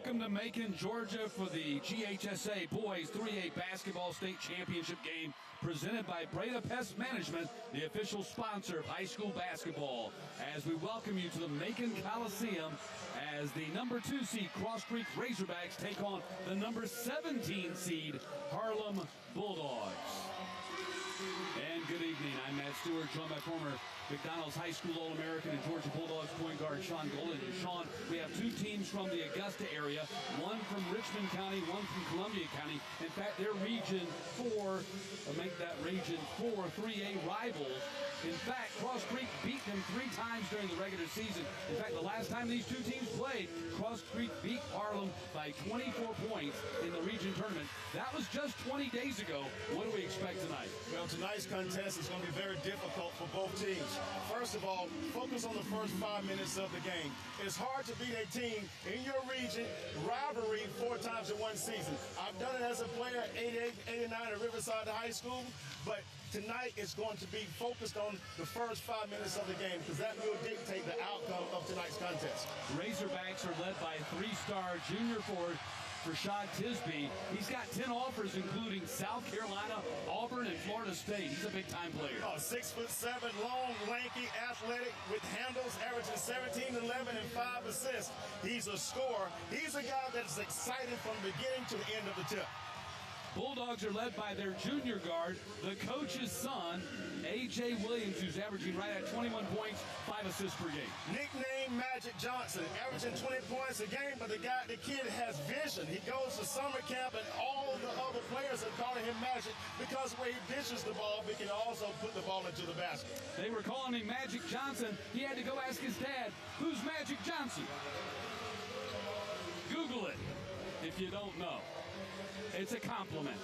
Welcome to Macon, Georgia for the GHSA Boys 3A Basketball State Championship game presented by Breda Pest Management, the official sponsor of high school basketball. As we welcome you to the Macon Coliseum as the number 2 seed Cross Creek Razorbacks take on the number 17 seed Harlem Bulldogs. And good evening. I'm Matt Stewart, joined by former McDonald's High School All-American and Georgia Bulldogs point guard Sean Golden. And Sean, we have 2 teams from the Augusta area, one from Richmond County, one from Columbia County. In fact, they're Region 4, make that Region 4 3A rivals. In fact, Cross Creek beat them 3 times during the regular season. In fact, the last time these 2 teams played, Cross Creek beat Harlem by 24 points in the region tournament. That was just 20 days ago. What do we expect tonight? Well, tonight's contest is going to be very difficult for both teams. First of all, focus on the first 5 minutes of the game. It's hard to beat a team in your region, rivalry 4 times in one season. I've done it as a player, 88, 89 at Riverside High School, but tonight it's going to be focused on the first 5 minutes of the game because that will dictate the outcome of tonight's contest. Razorbacks are led by 3-star junior forward Rashad Tisby. He's got 10 offers, including South Carolina, Auburn, and Florida State. He's a big-time player. 6'7", long, lanky, athletic, with handles, averaging 17, 11, and 5 assists. He's a scorer. He's a guy that's excited from the beginning to the end of the tip. Bulldogs are led by their junior guard, the coach's son, A.J. Williams, who's averaging right at 21 points, 5 assists per game. Nicknamed Magic Johnson, averaging 20 points a game, but the kid has vision. He goes to summer camp, and all the other players are calling him Magic because of the way he dishes the ball, but he can also put the ball into the basket. They were calling him Magic Johnson. He had to go ask his dad, who's Magic Johnson? Google it if you don't know. It's a compliment.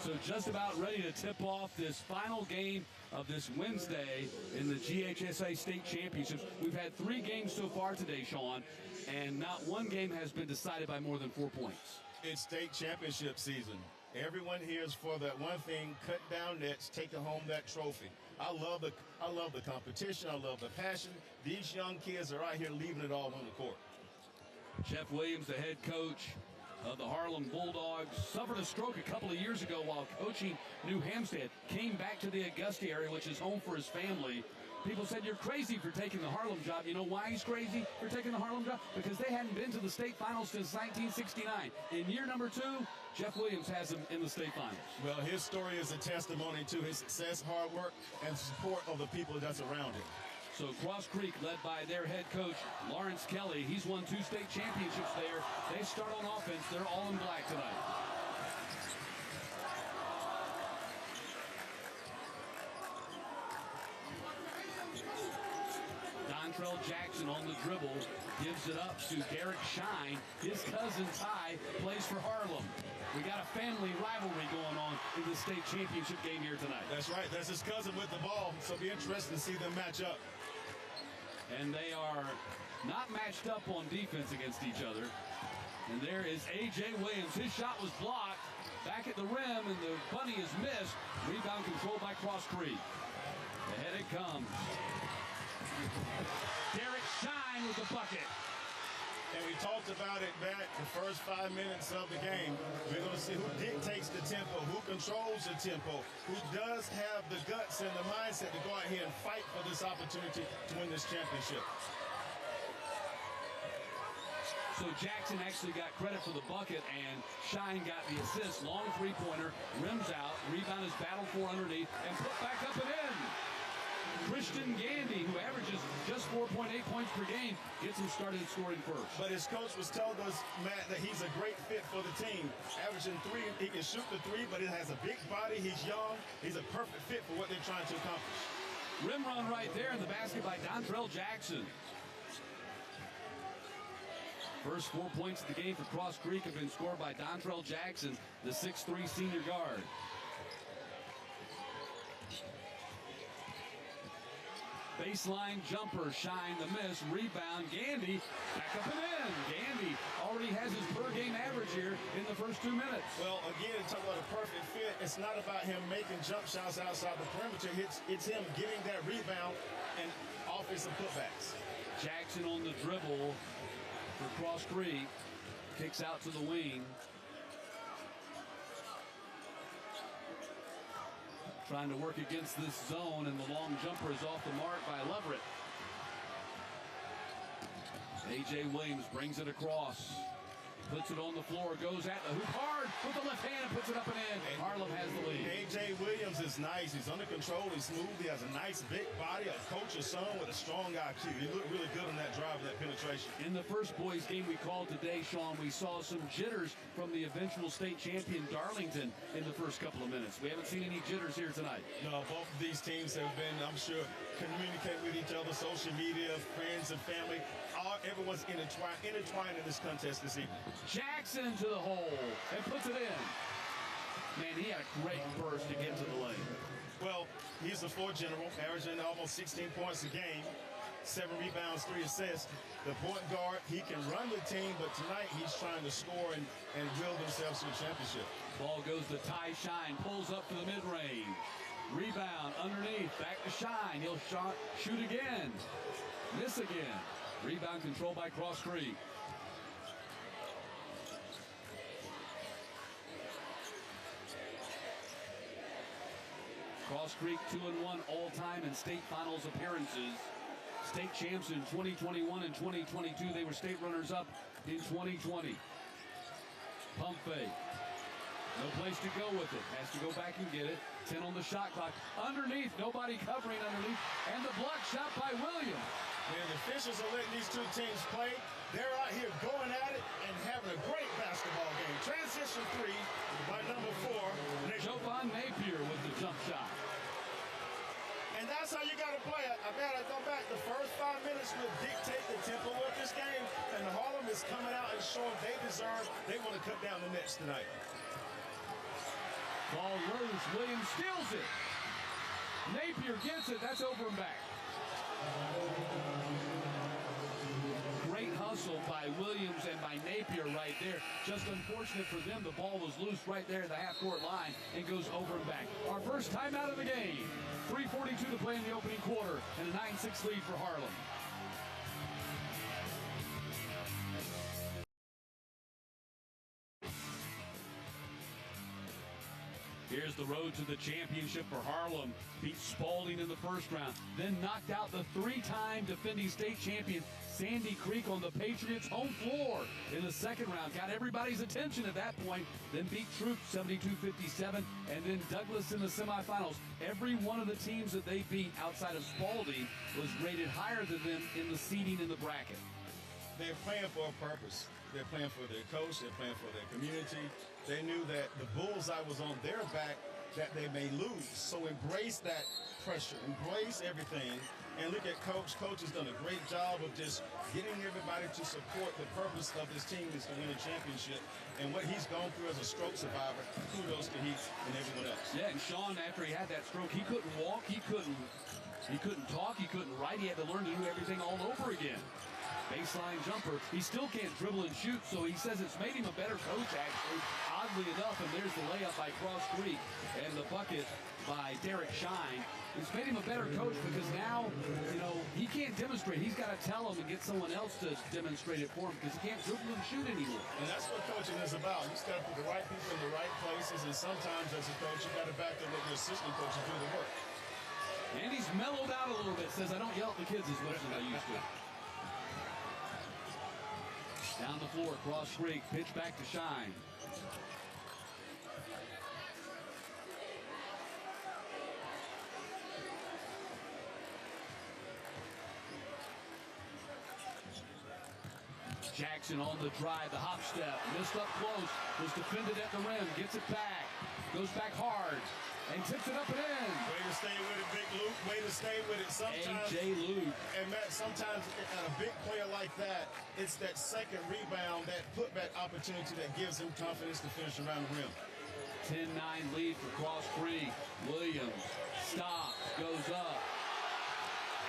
So just about ready to tip off this final game of this Wednesday in the GHSA State Championships. We've had 3 games so far today, Sean, and not one game has been decided by more than 4 points. It's state championship season. Everyone here is for that one thing: cut down nets, taking home that trophy. I love the competition. I love the passion. These young kids are out here leaving it all on the court. Jeff Williams, the head coach of the Harlem Bulldogs, suffered a stroke a couple of years ago while coaching New Hampstead. Came back to the Augusta area, which is home for his family. People said, you're crazy for taking the Harlem job. You know why he's crazy for taking the Harlem job? Because they hadn't been to the state finals since 1969. In year number 2, Jeff Williams has them in the state finals. Well, his story is a testimony to his success, hard work, and support of the people that's around him. So Cross Creek, led by their head coach, Lawrence Kelly. He's won 2 state championships there. They start on offense. They're all in black tonight. Dontrell Jackson on the dribble, gives it up to Derek Shine. His cousin Ty plays for Harlem. We got a family rivalry going on in the state championship game here tonight. That's right. That's his cousin with the ball, so it'll be interesting to see them match up. And they are not matched up on defense against each other. And there is A.J. Williams. His shot was blocked back at the rim, and the bunny is missed. Rebound controlled by Cross Creek. Ahead it comes. Derek Shine with the bucket. And we talked about it back the first 5 minutes of the game. We're going to see who dictates the tempo, who controls the tempo, who does have the guts and the mindset to go out here and fight for this opportunity to win this championship. So Jackson actually got credit for the bucket, and Shine got the assist. Long 3-pointer, rims out, rebound is battled for underneath, and put back up and in. Christian Gandy, who averages just 4.8 points per game, gets him started scoring first. But his coach was telling us, Matt, that he's a great fit for the team. Averaging 3, he can shoot the 3, but he has a big body. He's young. He's a perfect fit for what they're trying to accomplish. Rim run right there in the basket by Dontrell Jackson. First 4 points of the game for Cross Creek have been scored by Dontrell Jackson, the 6'3" senior guard. Baseline jumper, Shine the miss, rebound, Gandy, back up and in. Gandy already has his per-game average here in the first 2 minutes. Well, again, talk about a perfect fit. It's not about him making jump shots outside the perimeter. It's him getting that rebound and offensive putbacks. Jackson on the dribble, for Cross Creek. Kicks out to the wing. Trying to work against this zone, and the long jumper is off the mark by Leverett. A.J. Williams brings it across. Puts it on the floor, goes at the hoop hard with the left hand, puts it up and in. Harlem has the lead. A.J. Williams is nice. He's under control. He's smooth. He has a nice big body, a coach's son with a strong IQ. He looked really good on that drive, that penetration. In the first boys game we called today, Sean, we saw some jitters from the eventual state champion Darlington in the first couple of minutes. We haven't seen any jitters here tonight. No, both of these teams have been, I'm sure, communicate with each other, social media, friends and family. Everyone's intertwined in this contest this evening. Jackson to the hole and puts it in. Man, he had a great burst to get to the lane. Well, he's the floor general, averaging almost 16 points a game, 7 rebounds, 3 assists. The point guard, he can run the team, but tonight he's trying to score and will themselves to a championship. Ball goes to Ty Shine, pulls up to the mid-range. Rebound underneath, back to Shine. He'll shoot again, miss again. Rebound controlled by Cross Creek. Cross Creek 2-1 all-time in state finals appearances. State champs in 2021 and 2022. They were state runners-up in 2020. Pump fake. No place to go with it. Has to go back and get it. 10 on the shot clock. Underneath, nobody covering underneath. And the block shot by Williams. And the officials are letting these two teams play. They're out here going at it and having a great basketball game. Transition 3 by number 4. Jovan Napier with the jump shot. And that's how you got to play it. I got to go back. The first 5 minutes will dictate the tempo of this game. And Harlem is coming out and showing they deserve. They want to cut down the nets tonight. Ball loose. Williams steals it. Napier gets it. That's over and back. Great hustle by Williams and by Napier right there. Just unfortunate for them, the ball was loose right there at the half-court line and goes over and back. Our first timeout of the game. 3:42 to play in the opening quarter and a 9-6 lead for Harlem. Here's the road to the championship for Harlem. Beat Spalding in the first round, then knocked out the 3-time defending state champion Sandy Creek on the Patriots' home floor in the second round. Got everybody's attention at that point, then beat Troop 72-57, and then Douglas in the semifinals. Every one of the teams that they beat outside of Spalding was rated higher than them in the seeding in the bracket. They're playing for a purpose. They're playing for their coach. They're playing for their community. They knew that the bullseye was on their back, that they may lose. So embrace that pressure. Embrace everything. And look at Coach. Coach has done a great job of just getting everybody to support the purpose of this team is to win a championship. And what he's gone through as a stroke survivor, kudos to he and everyone else. Yeah, and Sean, after he had that stroke, he couldn't walk, he couldn't talk, he couldn't write. He had to learn to do everything all over again. Baseline jumper. He still can't dribble and shoot, so he says it's made him a better coach, actually, oddly enough. And there's the layup by Cross Creek and the bucket by Derek Shine. It's made him a better coach because now, he can't demonstrate. He's got to tell him and get someone else to demonstrate it for him because he can't dribble and shoot anymore. And that's what coaching is about. You just got to put the right people in the right places, and sometimes as a coach, you got to back up let your assistant coaches do the work. And he's mellowed out a little bit. Says, I don't yell at the kids as much as I used to. Down the floor, Cross Creek, pitch back to Shine. Jackson on the drive, the hop step, missed up close, was defended at the rim, gets it back, goes back hard, and tips it up and in. Way to stay with it, Big Luke. Way to stay with it. Sometimes, A.J. Luke. And Matt, sometimes at a big player like that, it's that second rebound, that putback opportunity that gives him confidence to finish around the rim. 10-9 lead for Cross Creek. Williams stops, goes up,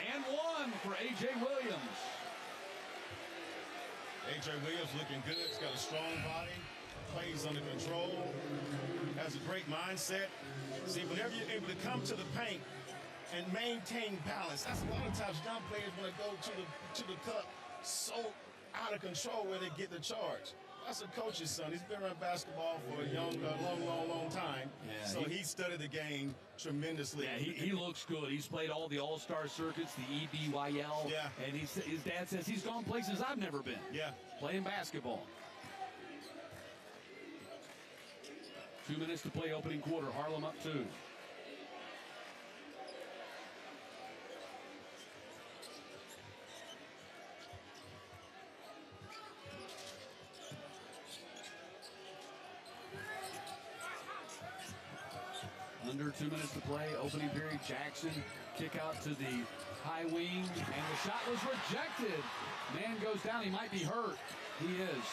and one for A.J. Williams. A.J. Williams looking good. He's got a strong body, plays under control, has a great mindset. See, whenever you're able to come to the paint and maintain balance, that's a lot of times young players want to go to the cup so out of control where they get the charge. That's a coach's son. He's been around basketball for a long time. Yeah, so he studied the game tremendously. Yeah, he looks good. He's played all the all-star circuits, the EBYL. Yeah. And his dad says he's gone places I've never been. Yeah. Playing Basketball. 2 minutes to play, opening quarter. Harlem up 2. Under 2 minutes to play, opening period. Jackson kick out to the high wing, and the shot was rejected. Man goes down. He might be hurt. He is.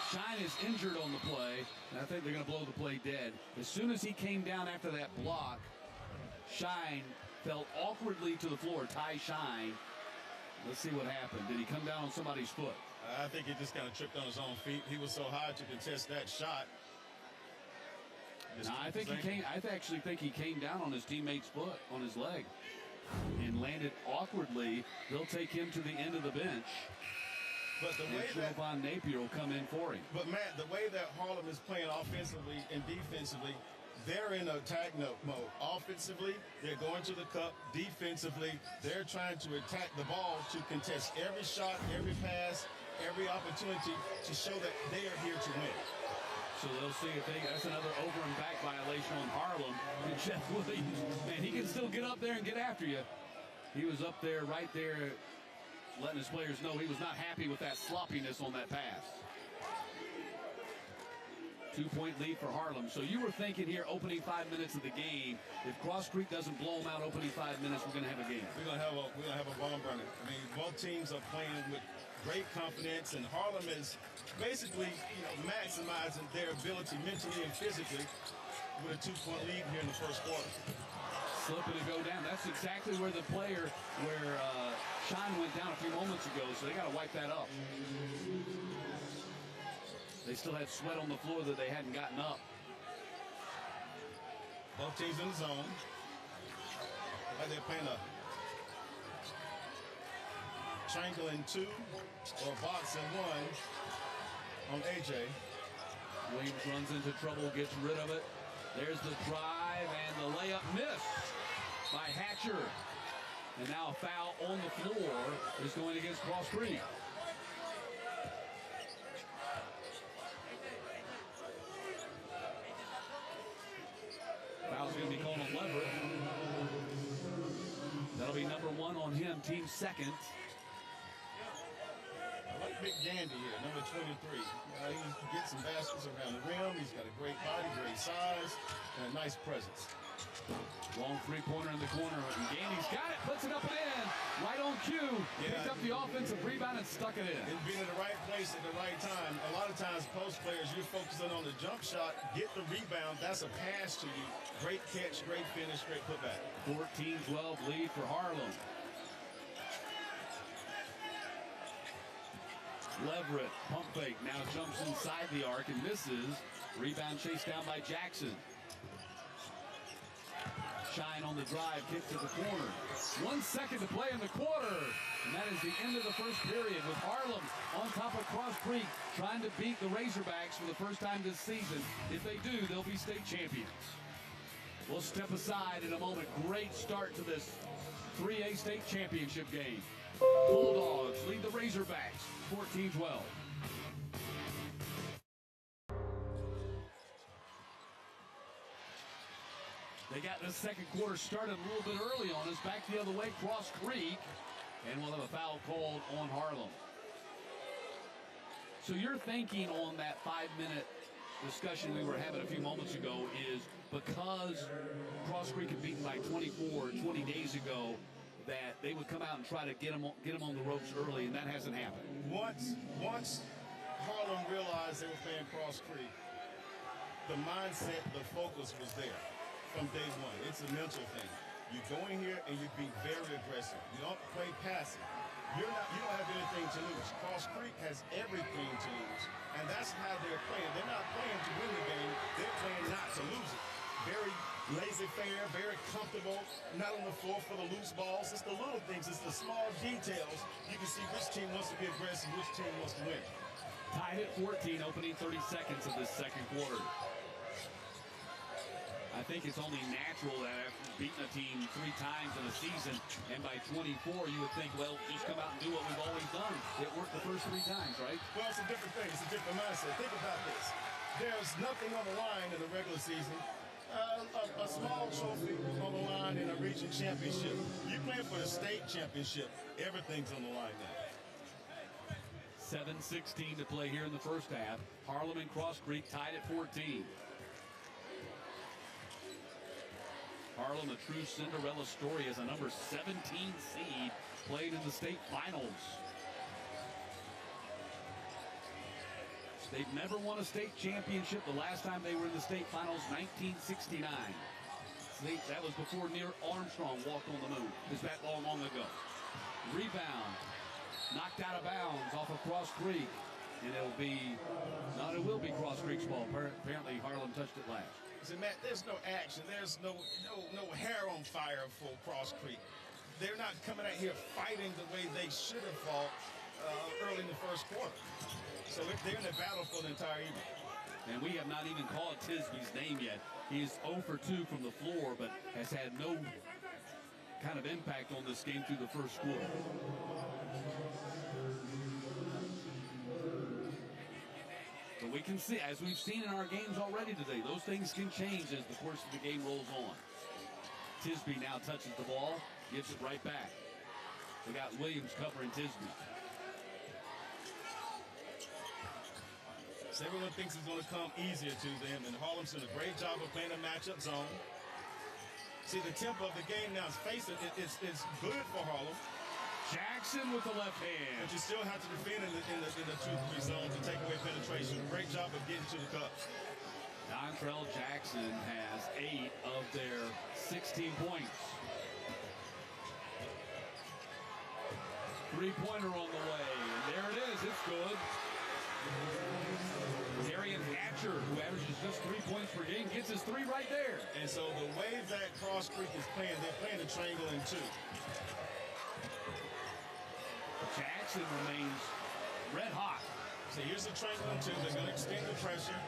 Shine is injured on the play, and I think they're going to blow the play dead. As soon as he came down after that block, Shine fell awkwardly to the floor. Ty Shine. Let's see what happened. Did he come down on somebody's foot? I think he just kind of tripped on his own feet. He was so high to contest that shot. No, I actually think he came down on his teammate's foot, on his leg, and landed awkwardly. They'll take him to the end of the bench. But the way that Von Napier will come in for him. But Matt, the way that Harlem is playing offensively and defensively, they're in attack mode. Offensively, they're going to the cup. Defensively, they're trying to attack the ball to contest every shot, every pass, every opportunity to show that they are here to win. So they'll see if that's another over and back violation on Harlem. And Jeff Williams, man, he can still get up there and get after you. He was up there, right there, letting his players know he was not happy with that sloppiness on that pass. 2-point lead for Harlem. So you were thinking here, opening 5 minutes of the game, if Cross Creek doesn't blow them out opening 5 minutes, we're going to have a game. We're gonna have a bomb burner. I mean, both teams are playing with great confidence, and Harlem is basically, maximizing their ability mentally and physically with a 2-point lead here in the first quarter. Slipping to go down. That's exactly where Shine went down a few moments ago, so they got to wipe that up. They still had sweat on the floor that they hadn't gotten up. Both teams in the zone. Like they're playing a triangle in 2 or a box in 1 on AJ. Williams runs into trouble, gets rid of it. There's the drive, and the layup missed by Hatcher. And now a foul on the floor is going against Cross Creek. Foul's going to be called on Leverett. That'll be number 1 on him, team second. I like Big Gandy here, number 23. He gets some baskets around the rim. He's got a great body, great size, and a nice presence. Long three-pointer in the corner, and Gandy's got it, puts it up and in, right on cue. Picked up the offensive rebound and stuck it in. And being in the right place at the right time. A lot of times, post players, you're focusing on the jump shot, get the rebound, that's a pass to you. Great catch, great finish, great putback. 14-12 lead for Harlem. Leverett, pump fake, now jumps inside the arc and misses. Rebound chased down by Jackson. Shine on the drive, kick to the corner. 1 second to play in the quarter. And that is the end of the first period with Harlem on top of Cross Creek trying to beat the Razorbacks for the first time this season. If they do, they'll be state champions. We'll step aside in a moment. Great start to this 3A state championship game. Bulldogs lead the Razorbacks 14-12. They got the second quarter started a little bit early on us. Back the other way, Cross Creek. And we'll have a foul called on Harlem. So your thinking on that 5-minute discussion we were having a few moments ago is because Cross Creek had beaten by 24 20 days ago, that they would come out and try to get them on the ropes early, and that hasn't happened. Once Harlem realized they were playing Cross Creek, the mindset, the focus was there from day one. It's a mental thing. You go in here and you be very aggressive. You don't play passive. You don't have anything to lose. Cross Creek has everything to lose, and that's how they're playing. They're not playing to win the game. They're playing not to lose it. Very laissez-faire, very comfortable, not on the floor for the loose balls. It's the little things, it's the small details. You can see which team wants to be aggressive, which team wants to win. Tied at 14, opening 30 seconds of this second quarter. I think it's only natural that after beating a team 3 times in a season, and by 24, you would think, well, just come out and do what we've always done. It worked the first 3 times, right? Well, it's a different thing. It's a different mindset. Think about this. There's nothing on the line in the regular season. A small trophy on the line in a region championship. You play for the state championship. Everything's on the line now. 7:16 to play here in the first half. Harlem and Cross Creek tied at 14. Harlem, a true Cinderella story, as a number 17 seed, played in the state finals. They've never won a state championship. The last time they were in the state finals, 1969. That was before Neil Armstrong walked on the moon. Is that long ago? Rebound, knocked out of bounds off of Cross Creek, and it will be Cross Creek's ball. Apparently, Harlem touched it last. See, Matt, there's no action. There's no hair on fire for Cross Creek. They're not coming out here fighting the way they should have fought early in the first quarter. So they're in the battle for the entire evening. And we have not even called Tisby's name yet. He is 0 for 2 from the floor, but has had no kind of impact on this game through the first quarter. But we can see, as we've seen in our games already today, those things can change as the course of the game rolls on. Tisby now touches the ball, gives it right back. We got Williams covering Tisby. So everyone thinks it's going to come easier to them, and Harlem's done a great job of playing a matchup zone. See, the tempo of the game now is facing it's good for Harlem. Jackson with the left hand. But you still have to defend in the 2-3 zone to take away penetration. Great job of getting to the cup. Dontrell Jackson has 8 of their 16 points. 3-pointer on the way. And there it is. It's good. Darian Hatcher, who averages just 3 points per game, gets his 3 right there. And so the way that Cross Creek is playing, they're playing the triangle in 2. Jackson remains red hot. So here's the triangle in 2. They're going to extend the pressure.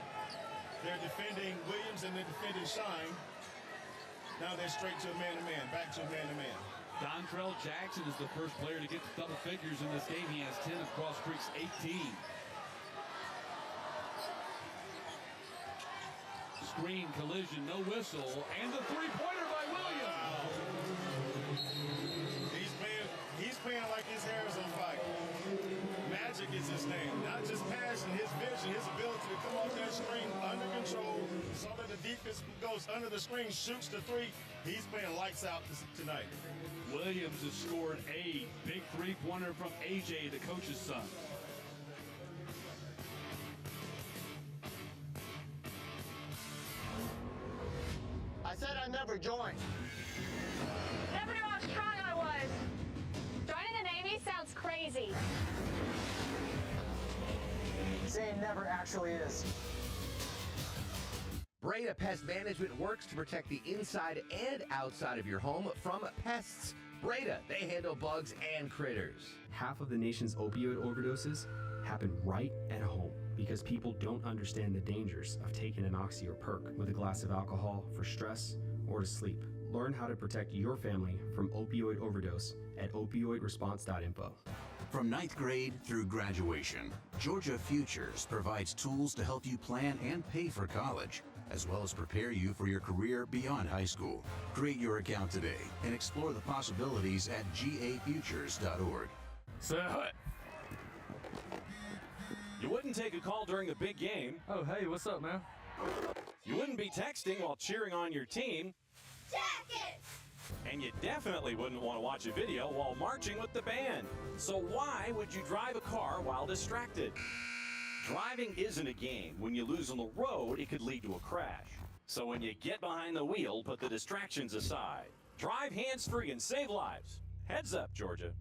They're defending Williams and they're defending Shine. Now they're straight to a man-to-man, back to a man-to-man. Dontrell Jackson is the first player to get to double figures in this game. He has 10 of Cross Creek's 18. Screen, collision, no whistle, and the 3-pointer by Williams. Wow. He's playing like his hair is on fire. Magic is his name. Not just passion, his vision, his ability to come off that screen under control, so that the defense goes under the screen, shoots the 3. He's playing lights out tonight. Williams has scored 8. Big 3-pointer from AJ, the coach's son. I said I'd never join. Never knew how strong I was. Joining the Navy sounds crazy. Saying never actually is. Breda Pest Management works to protect the inside and outside of your home from pests. Breda, they handle bugs and critters. Half of the nation's opioid overdoses happen right at home because people don't understand the dangers of taking an oxy or perk with a glass of alcohol for stress or to sleep. Learn how to protect your family from opioid overdose at opioidresponse.info. From 9th grade through graduation, Georgia Futures provides tools to help you plan and pay for college, as well as prepare you for your career beyond high school. Create your account today and explore the possibilities at gafutures.org. You wouldn't take a call during the big game. Oh, hey, what's up, man? You wouldn't be texting while cheering on your team. Jacket! And you definitely wouldn't want to watch a video while marching with the band. So why would you drive a car while distracted? Driving isn't a game. When you lose on the road, it could lead to a crash. So when you get behind the wheel, put the distractions aside. Drive hands-free and save lives. Heads up, Georgia.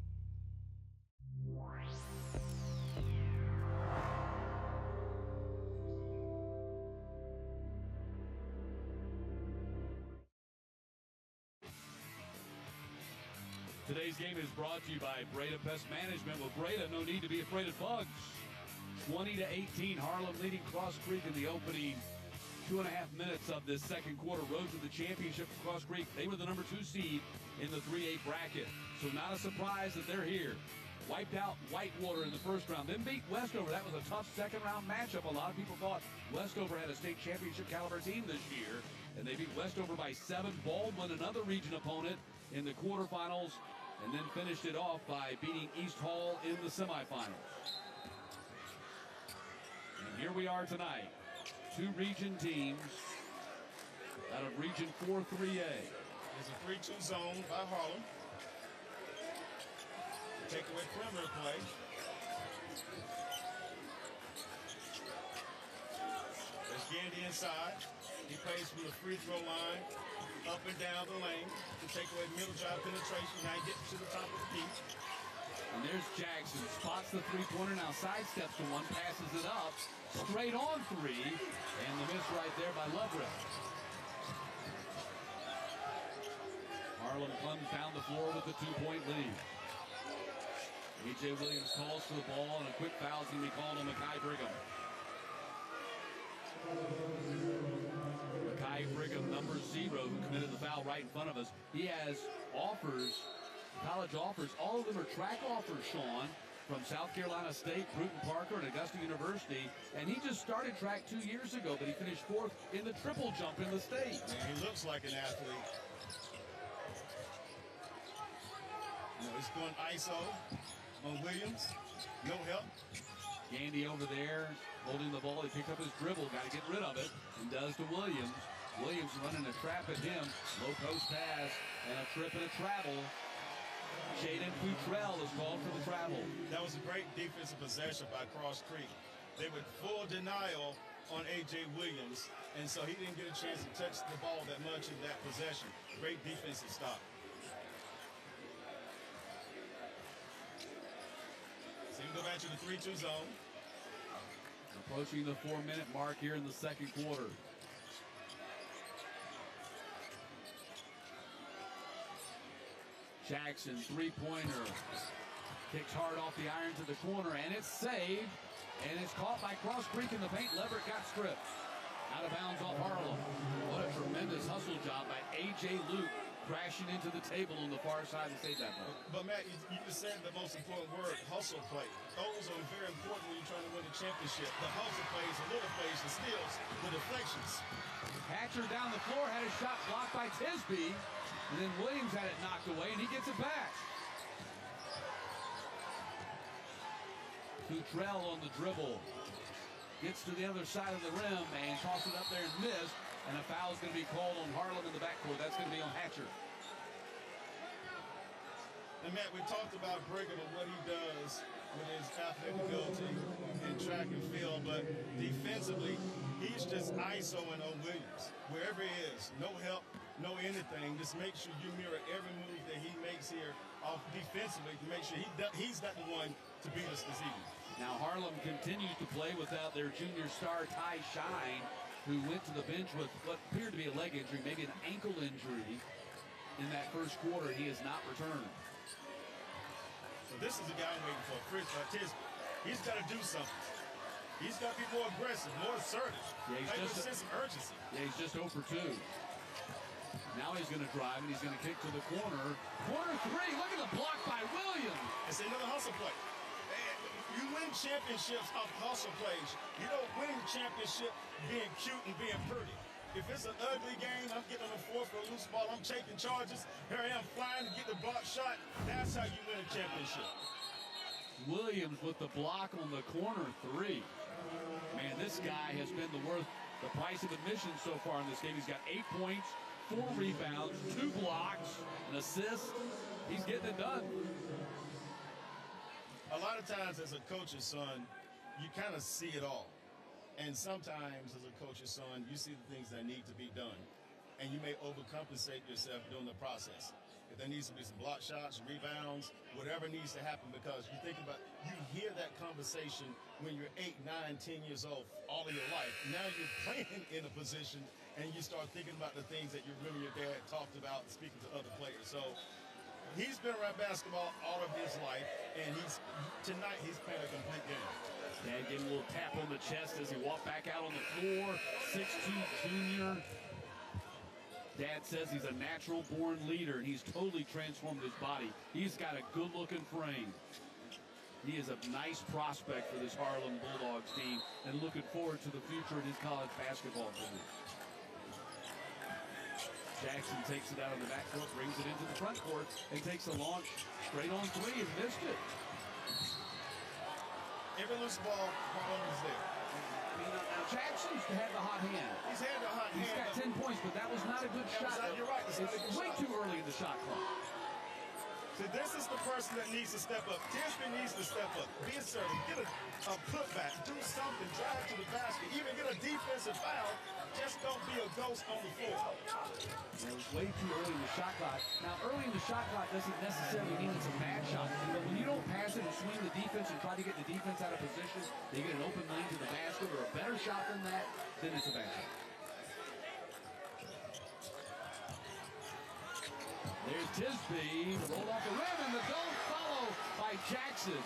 Today's game is brought to you by Breda Pest Management. With Breda, no need to be afraid of bugs. 20-18, Harlem leading Cross Creek in the opening 2.5 minutes of this second quarter. Road to the championship for Cross Creek. They were the number 2 seed in the 3A bracket. So not a surprise that they're here. Wiped out Whitewater in the first round, then beat Westover. That was a tough second round matchup. A lot of people thought Westover had a state championship caliber team this year, and they beat Westover by 7. Baldwin, another region opponent, in the quarterfinals, and then finished it off by beating East Hall in the semifinals. And here we are tonight. 2 region teams out of Region 4 3A. There's a 3-2 zone by Harlem. Takeaway perimeter play. There's Gandy inside. He plays from the free throw line, up and down the lane to take away middle drive penetration. Now he gets to the top of the key. And there's Jackson, spots the three-pointer, now sidesteps to one, passes it up, straight on 3, and the miss right there by Lovegrove. Harlem comes down the floor with a 2-point lead. A.J. Williams calls for the ball, and a quick foul is going to be called on Makai Brigham. Makai Brigham, number 0, who committed the foul right in front of us. He has offers, college offers. All of them are track offers, Sean, from South Carolina State, Bruton Parker, and Augusta University. And he just started track 2 years ago, but he finished 4th in the triple jump in the state. And he looks like an athlete. No, he's going ISO on Williams. No help. Gandy over there holding the ball. He picked up his dribble. Got to get rid of it. And does to Williams. Williams running a trap at him. Low post pass and a trip and a travel. Jaden Futrell is called for the travel. That was a great defensive possession by Cross Creek. They were full denial on A.J. Williams, and so he didn't get a chance to touch the ball that much in that possession. Great defensive stop. So you go back to the 3-2 zone. Approaching the 4-minute mark here in the second quarter. Jackson, 3-pointer. Kicks hard off the iron to the corner, and it's saved. And it's caught by Cross Creek in the paint. Leverett got stripped. Out of bounds off Harlem. What a tremendous hustle job by A.J. Luke, crashing into the table on the far side to save that ball. But Matt, you just said the most important word, hustle play. Those are very important when you're trying to win a championship. The hustle plays, the little plays, the steals, the deflections. Hatcher down the floor, had his shot blocked by Tisby. And then Williams had it knocked away, and he gets it back. Futrell on the dribble. Gets to the other side of the rim and tosses it up there and missed. And a foul is going to be called on Harlem in the backcourt. That's going to be on Hatcher. And Matt, we talked about Brigham and what he does with his athletic ability in track and field, but defensively, he's just ISOing on Williams. Wherever he is, no help, no anything. Just make sure you mirror every move that he makes here off defensively to make sure he's not the one to beat us this evening. Now Harlem continues to play without their junior star Ty Shine, who went to the bench with what appeared to be a leg injury, maybe an ankle injury in that first quarter. He has not returned. So this is a guy I'm waiting for, Chris Tisby. He's got to do something. He's got to be more aggressive, more assertive. Yeah, he's just a sense of urgency. Yeah, he's just 0 for 2. Now he's going to drive and he's going to kick to the corner. Corner 3, look at the block by Williams. It's another hustle play. You win championships off hustle plays. You don't win the championship being cute and being pretty. If it's an ugly game, I'm getting on the floor for a loose ball, I'm taking charges. Here I am flying to get the block shot. That's how you win a championship. Williams with the block on the corner 3. Man, this guy has been the price of admission so far in this game. He's got 8 points, 4 rebounds, 2 blocks, an assist. He's getting it done. A lot of times as a coach's son, you kind of see it all. And sometimes as a coach's son, you see the things that need to be done. And you may overcompensate yourself during the process. If there needs to be some block shots, rebounds, whatever needs to happen, because you think about, you hear that conversation when you're 8, 9, 10 years old all of your life. Now you're playing in a position and you start thinking about the things that you remember your dad talked about speaking to other players. So He's been around basketball all of his life, and tonight he's playing a complete game. Dad gave him a little tap on the chest as he walked back out on the floor. 6'2" junior. Dad says he's a natural-born leader, and he's totally transformed his body. He's got a good-looking frame. He is a nice prospect for this Harlem Bulldogs team, and looking forward to the future of his college basketball career. Jackson takes it out of the backcourt, brings it into the front court, and takes a launch straight on three and missed it. Every loose ball, Harlem is there. Now Jackson's had the hot hand. He's had the hot hand. He's got 10 points, but that was not a good shot. You're right. It's way too early in the shot clock. So this is the person that needs to step up. Tisby needs to step up. Be assertive. Get a putback. Do something. Drive to the basket. Even get a defensive foul. Just don't be a ghost on the floor. It was way too early in the shot clock. Now, early in the shot clock doesn't necessarily mean it's a bad shot. But when you don't pass it and swing the defense and try to get the defense out of position, they get an open lane to the basket or a better shot than that, then it's a bad shot. There's Tisby, rolled off the rim, and the dunk follow by Jackson.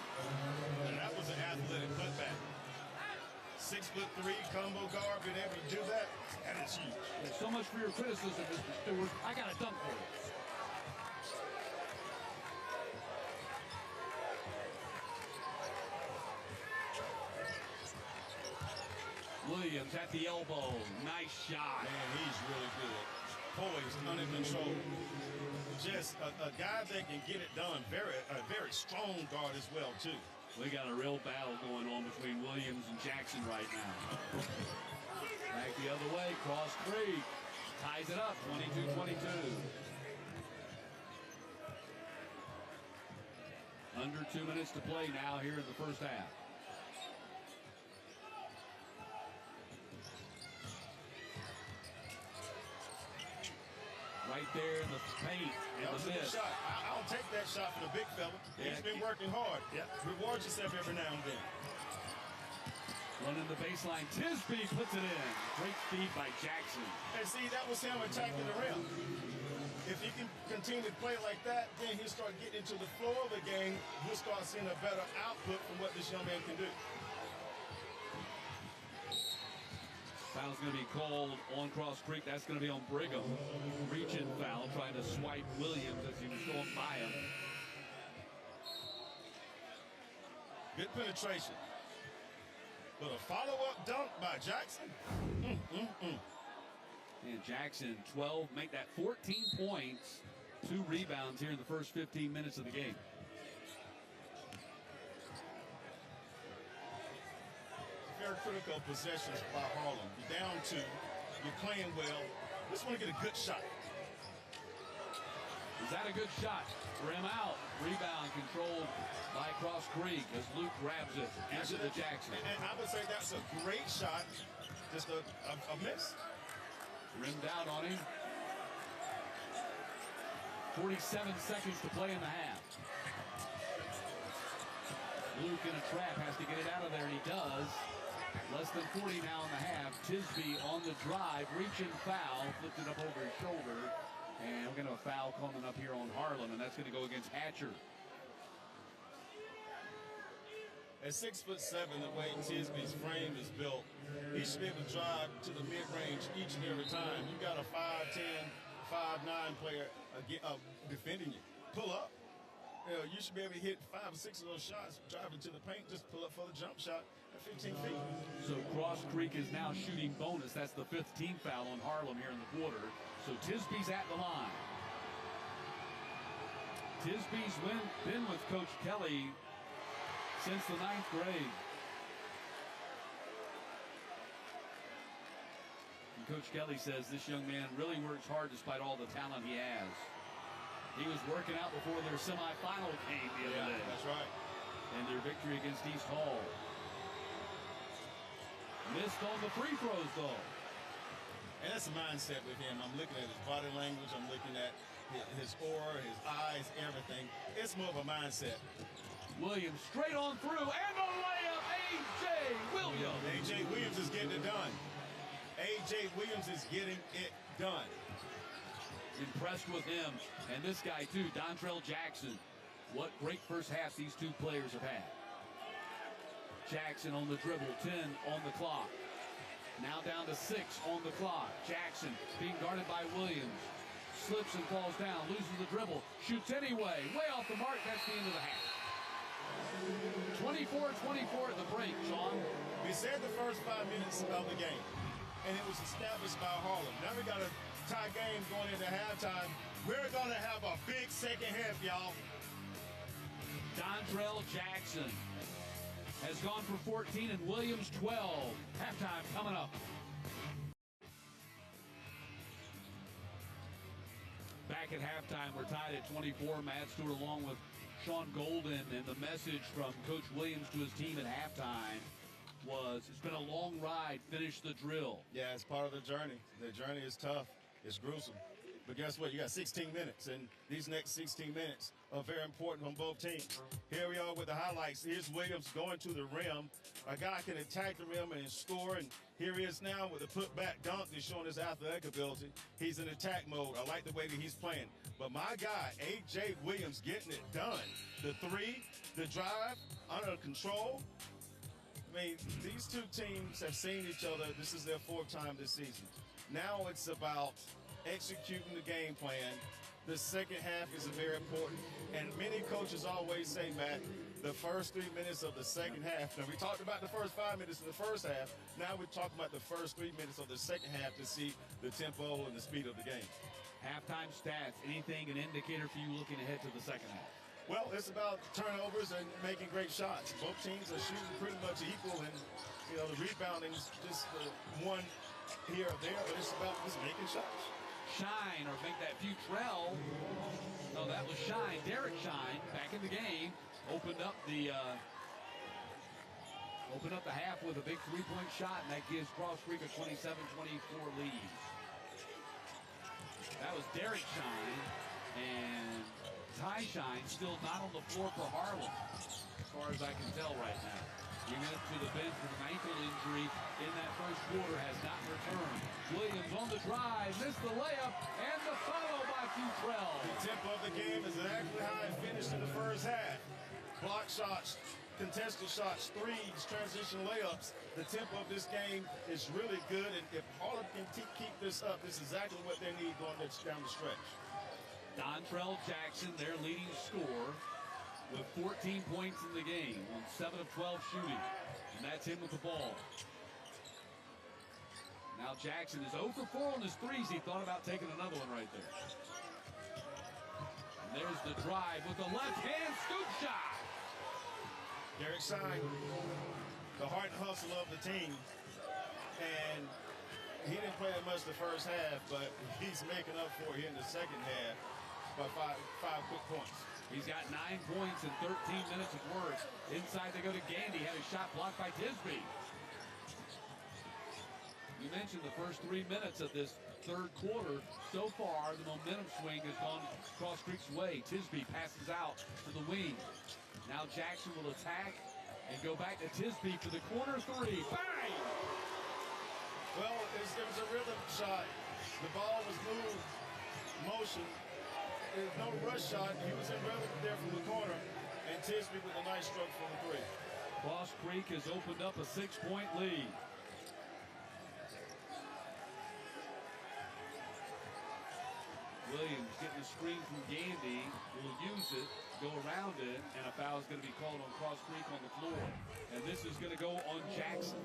And that was an athletic putback. 6'3" combo guard, being able to do that, that is huge. There's so much for your criticism, Mr. Stewart. I got a dunk for you. Williams at the elbow. Nice shot. Man, he's really good. Poised, under control. Just a guy that can get it done. A very strong guard as well, too. We got a real battle going on between Williams and Jackson right now. Back the other way, Cross Creek ties it up, 22-22. Under 2 minutes to play now here in the first half. Right there in the paint. That was a good shot. I'll take that shot for the big fella. Yeah. He's been working hard. Yeah. Reward yourself every now and then. Running the baseline. Tisby puts it in. Great speed by Jackson. And see, that was him attacking the rim. If he can continue to play like that, then he'll start getting into the flow of the game. You'll start seeing a better output from what this young man can do. Foul's going to be called on Cross Creek. That's going to be on Brigham. Reach-in foul, trying to swipe Williams as he was going by him. Good penetration. But a follow-up dunk by Jackson. And Jackson, 12, make that 14 points, 2 rebounds here in the first 15 minutes of the game. Very critical possessions by Harlem. You're down 2. You're playing well. Just want to get a good shot. Is that a good shot? Rim out. Rebound controlled by Cross Creek as Luke grabs it into the Jackson. And I would say that's a great shot. Just a miss. Rimmed out on him. 47 seconds to play in the half. Luke in a trap, has to get it out of there, and he does. Less than 40 now in the half. Tisby on the drive, reaching foul, flipped it up over his shoulder. And we're going to have a foul coming up here on Harlem, and that's going to go against Hatcher. At 6'7", the way Tisby's frame is built, he should be able to drive to the mid-range each and every time. You got a 5'10", 5'9" player defending you. Pull up. You know, you should be able to hit 5 or 6 of those shots, driving to the paint, just pull up for the jump shot at 15 feet. So Cross Creek is now shooting bonus. That's the 5th team foul on Harlem here in the quarter. So Tisby's at the line. Tisby's been with Coach Kelly since the 9th grade. And Coach Kelly says this young man really works hard despite all the talent he has. He was working out before their semifinal game the other day. That's right. And their victory against East Hall. Missed on the free throws, though. And that's a mindset with him. I'm looking at his body language. I'm looking at his aura, his eyes, everything. It's more of a mindset. Williams straight on through, and the layup, A.J. Williams. A.J. Williams is getting it done. A.J. Williams is getting it done. Impressed with him. And this guy, too, Dontrell Jackson. What great first half these two players have had. Jackson on the dribble, 10 on the clock. Now down to 6 on the clock. Jackson being guarded by Williams. Slips and falls down, loses the dribble, shoots anyway. Way off the mark, that's the end of the half. 24-24 at the break, Sean. We said the first 5 minutes of the game, and it was established by Harlem. Now we got a tie game going into halftime. We're going to have a big second half, y'all. Dontrell Jackson has gone for 14 and Williams 12. Halftime coming up. Back at halftime, we're tied at 24. Matt Stewart along with Sean Golden, and the message from Coach Williams to his team at halftime was, it's been a long ride, finish the drill. Yeah, it's part of the journey. The journey is tough. It's gruesome. But guess what? You got 16 minutes, and these next 16 minutes are very important on both teams. Here we are with the highlights. Here's Williams going to the rim. A guy can attack the rim and score, and here he is now with a put-back dunk. He's showing his athletic ability. He's in attack mode. I like the way that he's playing. But my guy, A.J. Williams, getting it done. The three, the drive, under control. I mean, these two teams have seen each other. This is their 4th time this season. Now it's about executing the game plan. The second half is very important. And many coaches always say, Matt, the first 3 minutes of the second half. Now, we talked about the first 5 minutes of the first half. Now we're talking about the first 3 minutes of the second half to see the tempo and the speed of the game. Halftime stats, anything an indicator for you looking ahead to the second half? Well, it's about turnovers and making great shots. Both teams are shooting pretty much equal, and the rebounding's just one here or there, but it's about just making shots. Shine, or make that Futrell. No, that was Shine. Derek Shine back in the game. Opened up the half with a big three-point shot, and that gives Cross Creek a 27-24 lead. That was Derek Shine, and Ty Shine still not on the floor for Harlem, as far as I can tell right now. He went to the bench with an ankle injury in that first quarter, has not returned. Williams on the drive, missed the layup, and the follow by Futrell. The tempo of the game is exactly how it finished in the first half. Block shots, contested shots, threes, transition layups. The tempo of this game is really good, and if Harlem can keep this up, this is exactly what they need going down the stretch. Dontrell Jackson, their leading scorer, with 14 points in the game on 7 of 12 shooting, and that's him with the ball. Now Jackson is 0 for 4 on his threes. He thought about taking another one right there. And there's the drive with the left-hand scoop shot. Derek Shine, the heart and hustle of the team, and he didn't play that much the first half, but he's making up for it in the second half by five quick points. He's got 9 points in 13 minutes of work. Inside they go to Gandy, had a shot blocked by Tisby. You mentioned the first 3 minutes of this third quarter. So far, the momentum swing has gone Cross Creek's way. Tisby passes out to the wing. Now Jackson will attack and go back to Tisby for the corner three. Bang! Well, it was a rhythm shot. The ball was moved, motion. There's no rush shot. He was in rhythm there from the corner. And Tisby with a nice stroke from the three. Cross Creek has opened up a 6-point lead. Williams getting a screen from Gandy, will use it, go around it, and a foul is going to be called on Cross Creek on the floor. And this is going to go on Jackson.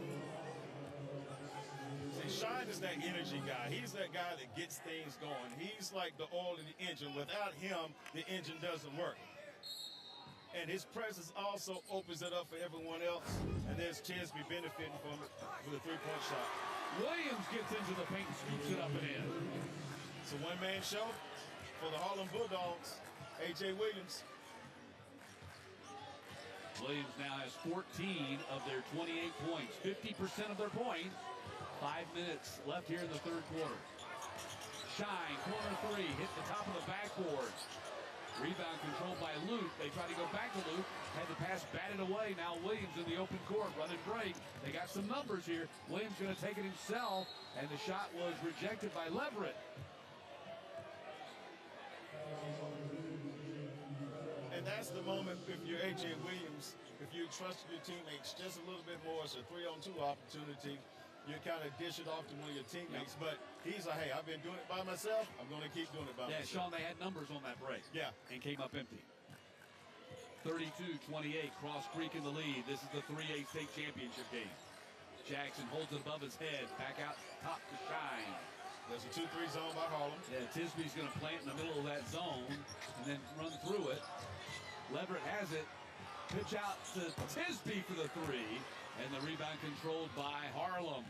Shine is that energy guy. He's that guy that gets things going. He's like the oil in the engine. Without him, the engine doesn't work. And his presence also opens it up for everyone else. And there's Tisby benefiting from it with a three-point shot. Williams gets into the paint and scoops it up and in. It's a one-man show for the Harlem Bulldogs. A.J. Williams. Williams now has 14 of their 28 points. 50% of their points. 5 minutes left here in the third quarter. Shine, corner three, hit the top of the backboard. Rebound controlled by Luke. They try to go back to Luke. Had the pass batted away. Now Williams in the open court, running break. They got some numbers here. Williams going to take it himself, and the shot was rejected by Leverett. And that's the moment if you're A.J. Williams, if you trusted your teammates just a little bit more, it's a 3-on-2 opportunity. You kind of dish it off to one of your teammates, but he's like, hey, I've been doing it by myself. I'm going to keep doing it by myself. Yeah, Sean, they had numbers on that break. Yeah. And came up empty. 32-28, Cross Creek in the lead. This is the 3A state championship game. Jackson holds it above his head, back out top to Shine. There's a 2-3 zone by Harlem. Yeah, Tisby's going to plant in the middle of that zone and then run through it. Leverett has it. Pitch out to Tisby for the 3, and the rebound controlled by Harlem.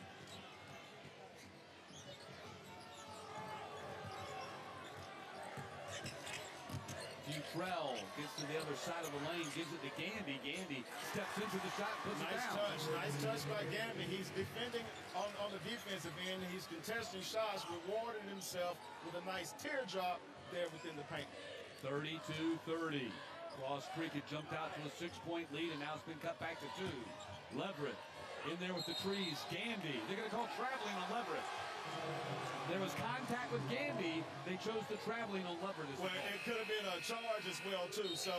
Dutrell gets to the other side of the lane, gives it to Gandy. Gandy steps into the shot, puts it down. Nice touch by Gandy. He's defending on the defensive end. He's contesting shots, rewarding himself with a nice teardrop there within the paint. 32-30. Cross Creek had jumped out to a 6-point lead, and now it's been cut back to 2. Leverett in there with the trees. Gandy, they're going to call traveling on Leverett. There was contact with Gandy. They chose the traveling on Leverett. Well, it could have been a charge as well, too. So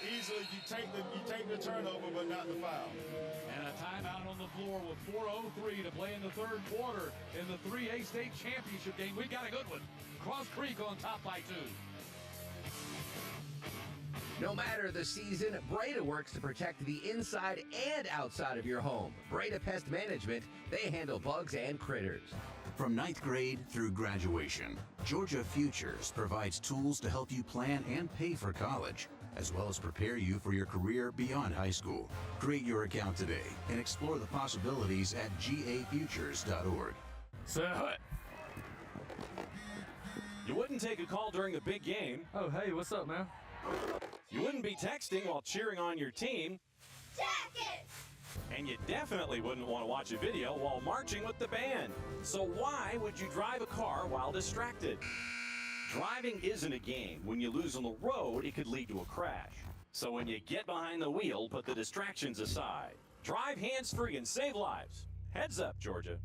easily you take the turnover, but not the foul. And a timeout on the floor with 4:03 to play in the third quarter in the 3A state championship game. We got a good one. Cross Creek on top by 2. No matter the season, Breda works to protect the inside and outside of your home. Breda Pest Management, they handle bugs and critters. From 9th grade through graduation, Georgia Futures provides tools to help you plan and pay for college, as well as prepare you for your career beyond high school. Create your account today and explore the possibilities at gafutures.org. You wouldn't take a call during the big game. Oh, hey, what's up, man? You wouldn't be texting while cheering on your team. Jacket! And you definitely wouldn't want to watch a video while marching with the band. So why would you drive a car while distracted? Driving isn't a game. When you lose on the road, it could lead to a crash. So when you get behind the wheel, put the distractions aside. Drive hands-free and save lives. Heads up, Georgia.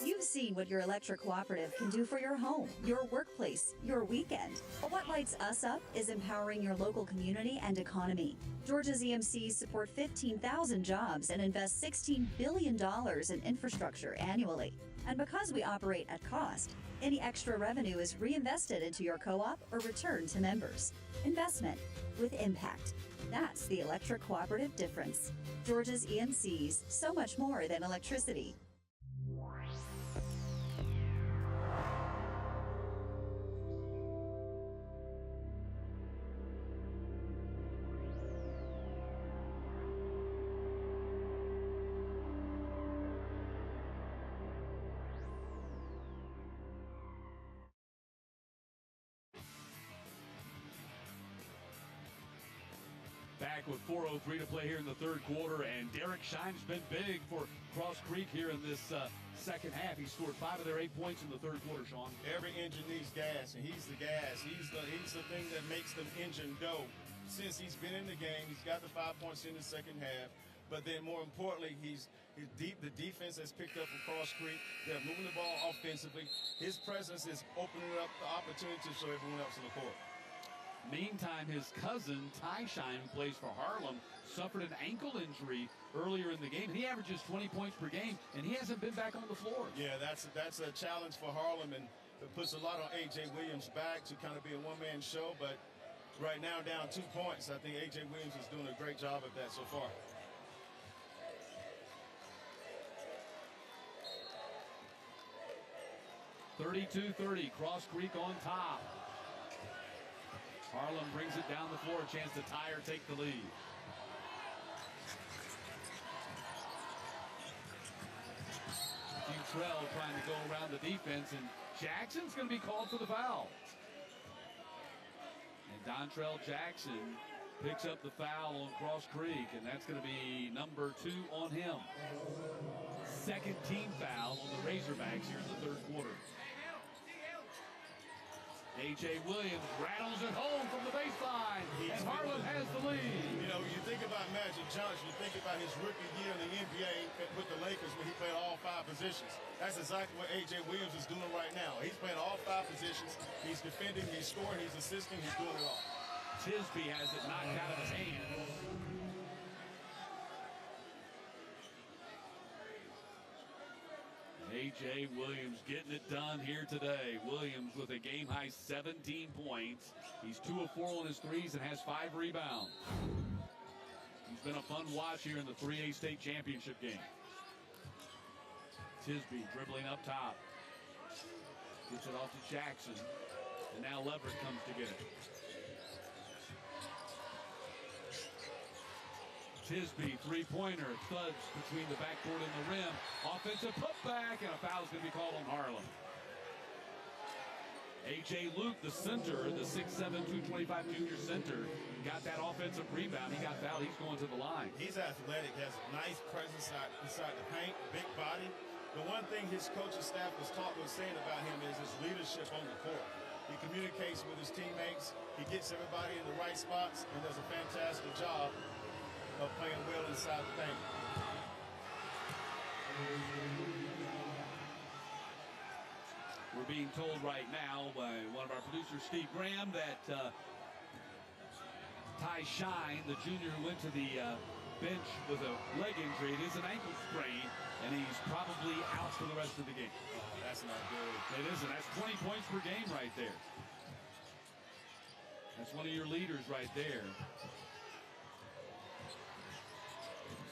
You've seen what your electric cooperative can do for your home, your workplace, your weekend. But what lights us up is empowering your local community and economy. Georgia's EMCs support 15,000 jobs and invest $16 billion in infrastructure annually. And because we operate at cost, any extra revenue is reinvested into your co-op or returned to members. Investment with impact. That's the electric cooperative difference. Georgia's EMCs, so much more than electricity. Back with 4:03 to play here in the third quarter, and Derek Shine's been big for Cross Creek here in this second half. He scored 5 of their 8 points in the third quarter, Sean. Every engine needs gas, and he's the gas. He's the thing that makes the engine go. Since he's been in the game, he's got the 5 points in the second half. But then more importantly, the defense has picked up from Cross Creek. They're moving the ball offensively. His presence is opening up the opportunities for everyone else on the court. Meantime, his cousin, Ty Shine, who plays for Harlem, suffered an ankle injury earlier in the game. He averages 20 points per game, and he hasn't been back on the floor. Yeah, that's a challenge for Harlem, and it puts a lot on A.J. Williams' back to kind of be a one-man show. But right now, down 2 points, I think A.J. Williams is doing a great job of that so far. (32-30), Cross Creek on top. Harlem brings it down the floor, a chance to tie or take the lead. Dutrell trying to go around the defense, and Jackson's going to be called for the foul. And Dontrell Jackson picks up the foul on Cross Creek, and that's going to be number 2 on him. Second team foul on the Razorbacks here in the third quarter. A.J. Williams rattles it home from the baseline, and Harlem has the lead. You know, you think about Magic Johnson, you think about his rookie year in the NBA with the Lakers when he played all 5 positions. That's exactly what A.J. Williams is doing right now. He's playing all 5 positions. He's defending, he's scoring, he's assisting, he's doing it all. Tisby has it knocked out of his hands. A.J. Williams getting it done here today. Williams with a game-high 17 points. He's 2 of 4 on his threes and has 5 rebounds. He's been a fun watch here in the 3A state championship game. Tisby dribbling up top. Gets it off to Jackson. And now Leverett comes to get it. Tisby, three-pointer, thuds between the backboard and the rim. Offensive putback, and a foul's going to be called on Harlem. A.J. Luke, the center, the 6'7", 225 junior center, got that offensive rebound. He got fouled. He's going to the line. He's athletic, has a nice presence inside the paint, big body. The one thing his coaching staff was saying about him is his leadership on the court. He communicates with his teammates. He gets everybody in the right spots and does a fantastic job of playing well inside the paint. We're being told right now by one of our producers, Steve Graham, that Ty Shine, the junior who went to the bench with a leg injury, it is an ankle sprain, and he's probably out for the rest of the game. Oh, that's not good. It isn't. That's 20 points per game right there. That's one of your leaders right there.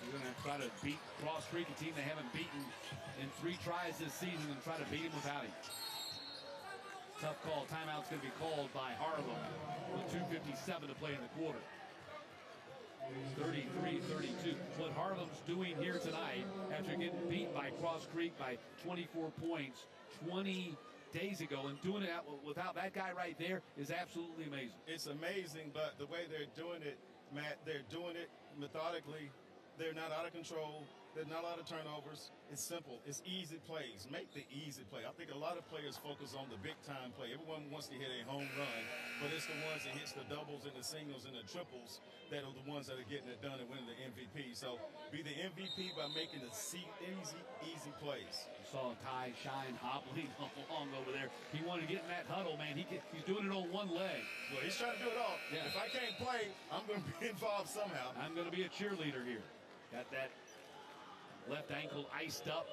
We're going to try to beat Cross Creek, a team they haven't beaten in 3 tries this season, and try to beat him without him. Tough call. Timeout's going to be called by Harlem with 2:57 to play in the quarter. 33-32. What Harlem's doing here tonight after getting beat by Cross Creek by 24 points 20 days ago and doing it without that guy right there is absolutely amazing. It's amazing, but the way they're doing it, Matt, they're doing it methodically. They're not out of control. There's not a lot of turnovers. It's simple. It's easy plays. Make the easy play. I think a lot of players focus on the big-time play. Everyone wants to hit a home run, but it's the ones that hits the doubles and the singles and the triples that are the ones that are getting it done and winning the MVP. So be the MVP by making the easy plays. You saw Ty Shine hobbling along over there. He wanted to get in that huddle, man. He's doing it on one leg. Well, he's trying to do it all. Yeah. If I can't play, I'm going to be involved somehow. I'm going to be a cheerleader here. Got that left ankle iced up.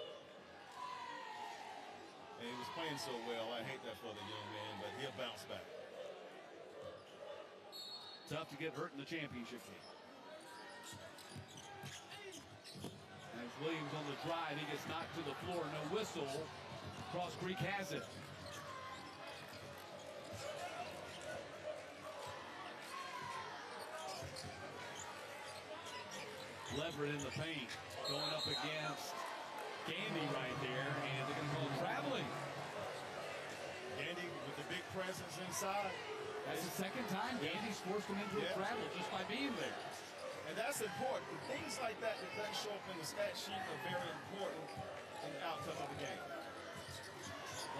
And he was playing so well. I hate that for the young man, but he'll bounce back. Tough to get hurt in the championship game. As Williams on the drive, he gets knocked to the floor. No whistle. Cross Creek has it. Leverett in the paint, going up against Gandy right there, and they're going to call traveling. Gandy with the big presence inside. That's the second time Gandy's forced him into a travel just by being there. And that's important. Things like that that show up in the stat sheet are very important in the outcome of the game.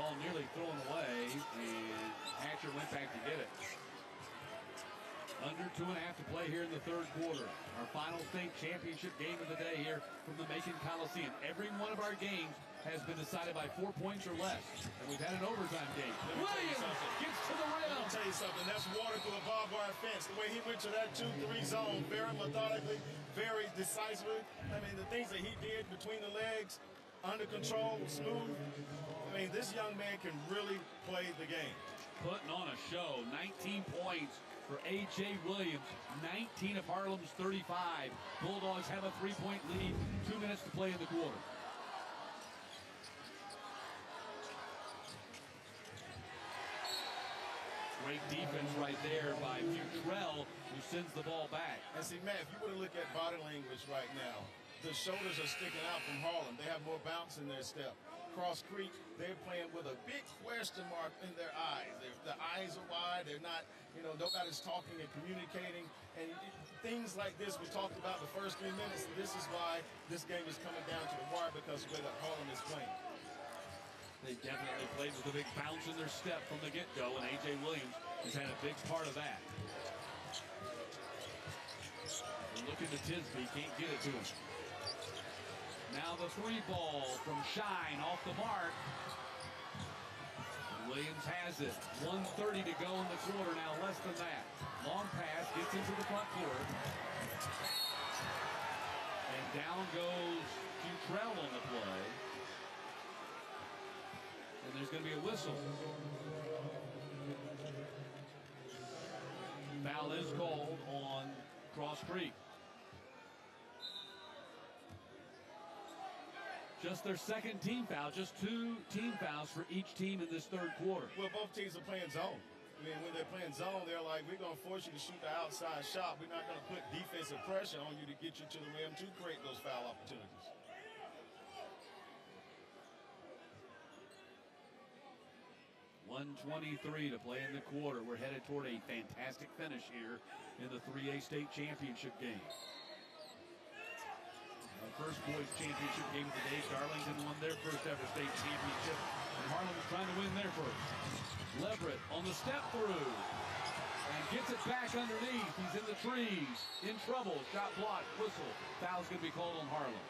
Ball nearly thrown away, and Hatcher went back to get it. Under 2.5 to play here in the third quarter. Our final state championship game of the day here from the Macon Coliseum. Every one of our games has been decided by 4 points or less. And we've had an overtime game. Williams gets to the rim. Let me tell you something. That's water through a barbed wire fence. The way he went to that 2-3 zone, very methodically, very decisively. I mean, the things that he did between the legs, under control, smooth. I mean, this young man can really play the game. Putting on a show. 19 points for A.J. Williams, 19 of Harlem's 35. Bulldogs have a 3-point lead, 2 minutes to play in the quarter. Great defense right there by Futrell, who sends the ball back. And see, Matt, if you were to look at body language right now, the shoulders are sticking out from Harlem. They have more bounce in their step. Cross Creek, they're playing with a big question mark in their eyes. The eyes are wide. They're not, nobody's talking and communicating. And things like this we talked about the first 3 minutes. This is why this game is coming down to the wire, because of the way that Harlem is playing. They definitely played with a big bounce in their step from the get-go, and A.J. Williams has had a big part of that. They're looking to Tisby, can't get it to him. Now the three ball from Shine off the mark. And Williams has it. 1:30 to go in the quarter, now less than that. Long pass, gets into the front court. And down goes Futrell on the play. And there's going to be a whistle. Foul is called on Cross Creek. Just their second team foul, just 2 team fouls for each team in this third quarter. Well, both teams are playing zone. I mean, when they're playing zone, they're like, we're going to force you to shoot the outside shot. We're not going to put defensive pressure on you to get you to the rim to create those foul opportunities. 1:23 to play in the quarter. We're headed toward a fantastic finish here in the 3A state championship game. The first boys championship game of the day, Darlington won their first ever state championship, and Harlem is trying to win their first. Leverett on the step through and gets it back underneath. He's in the trees, in trouble. Shot blocked, whistle. Foul's going to be called on Harlem.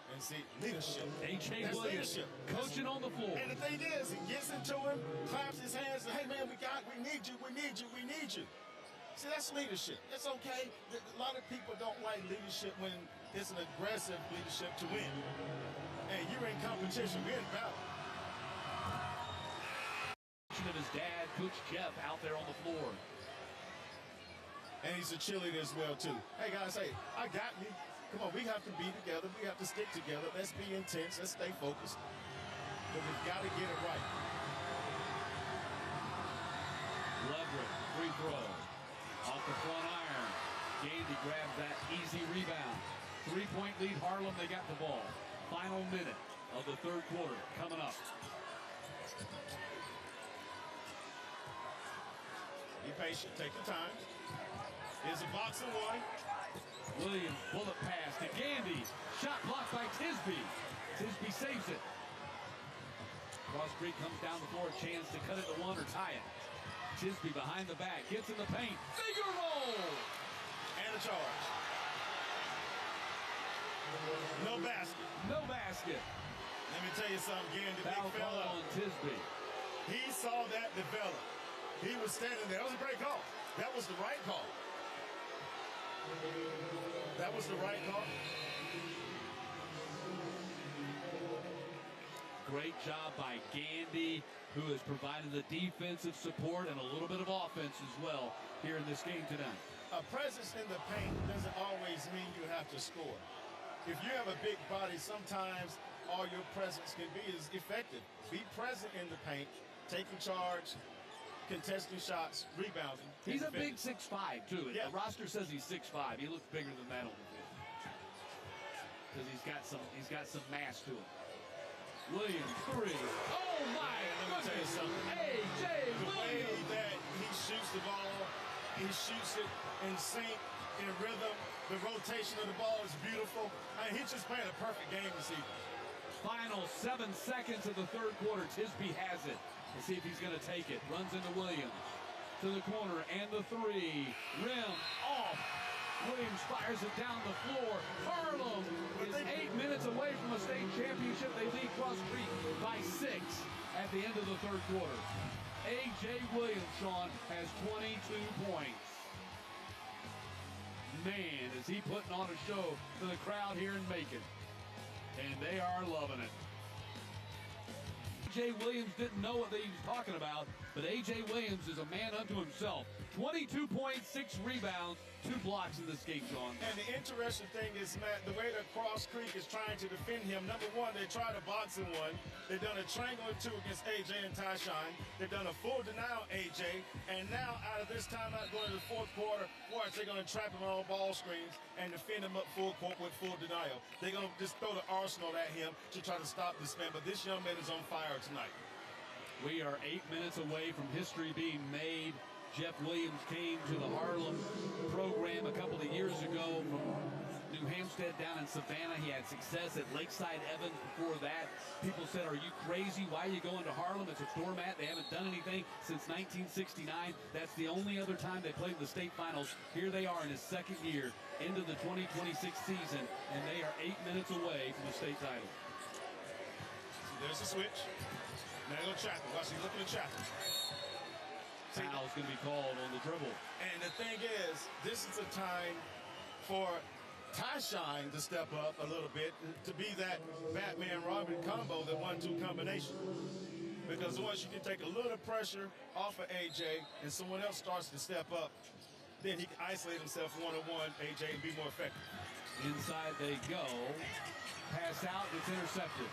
And see, leadership. A.J. Williams coaching on the floor. And the thing is, he gets into him, claps his hands, and hey man, we need you, we need you, we need you. See, that's leadership. It's okay. A lot of people don't like leadership when it's an aggressive leadership to win. And you're in competition, we're in battle. Of his dad, Coach Jeff, out there on the floor. And he's a cheerleader as well too. Hey guys, hey, I got you. Come on, we have to be together. We have to stick together. Let's be intense. Let's stay focused. But we've got to get it right. Leverett, free throw. Off the front iron. Gandy grabs that easy rebound. 3-point lead, Harlem. They got the ball. Final minute of the third quarter coming up. Be patient. Take your time. Here's a box and one. Williams, bullet pass to Gandy. Shot blocked by Tisby. Tisby saves it. Cross Creek comes down the floor, a chance to cut it to one or tie it. Tisby behind the back, gets in the paint. Finger roll! And a charge. No basket. No basket. Let me tell you something, Gandy, big Foul fella. call on Tisby. He saw that develop. He was standing there. That was a great call. That was the right call. That was the right call. Great job by Gandy, who has provided the defensive support and a little bit of offense as well here in this game tonight. A presence in the paint doesn't always mean you have to score. If you have a big body, sometimes all your presence can be is effective. Be present in the paint, taking charge, contesting shots, rebounding. He's a big 6'5", too. Yeah. The roster says he's 6'5". He looks bigger than that on the field because he's got some mass to him. Williams, three. Oh my! Let me tell you something. A.J. The way Williams. that he shoots the ball, he shoots it in sync, in rhythm. The rotation of the ball is beautiful. I mean, he's just playing a perfect game this evening. Final 7 seconds of the third quarter. Tisby has it. Let's see if he's going to take it. Runs into Williams. To the corner and the three. Rim off. Williams fires it down the floor. Harlem is 8 minutes away from a state championship. They lead Cross Creek by 6 at the end of the third quarter. A.J. Williams, Sean, has 22 points. Man, is he putting on a show for the crowd here in Macon. And they are loving it. A.J. Williams didn't know what he was talking about, but A.J. Williams is a man unto himself. 22 points, 6 rebounds, 2 blocks in this game, Sean. And the interesting thing is, Matt, the way that Cross Creek is trying to defend him, number one, they tried a boxing one. They've done a triangle or two against A.J. and Tyshawn. They've done a full denial A.J. And now, out of this time out going to the fourth quarter, watch, they're going to trap him on ball screens and defend him up full court with full denial. They're going to just throw the arsenal at him to try to stop this man. But this young man is on fire tonight. We are 8 minutes away from history being made. Jeff Williams came to the Harlem program a couple of years ago from New Hampstead down in Savannah. He had success at Lakeside Evans before that. People said, are you crazy? Why are you going to Harlem? It's a doormat. They haven't done anything since 1969. That's the only other time they played in the state finals. Here they are in his second year into the 2026 season, and they are 8 minutes away from the state title. There's a switch. Now go Chapman. Watch, he's looking at Chapman. Foul is going to be called on the dribble. And the thing is, this is a time for Tyshawn to step up a little bit, to be that Batman-Robin combo, that 1-2 combination. Because once you can take a little pressure off of AJ and someone else starts to step up, then he can isolate himself one-on-one, AJ, and be more effective. Inside they go. Pass out, it's intercepted.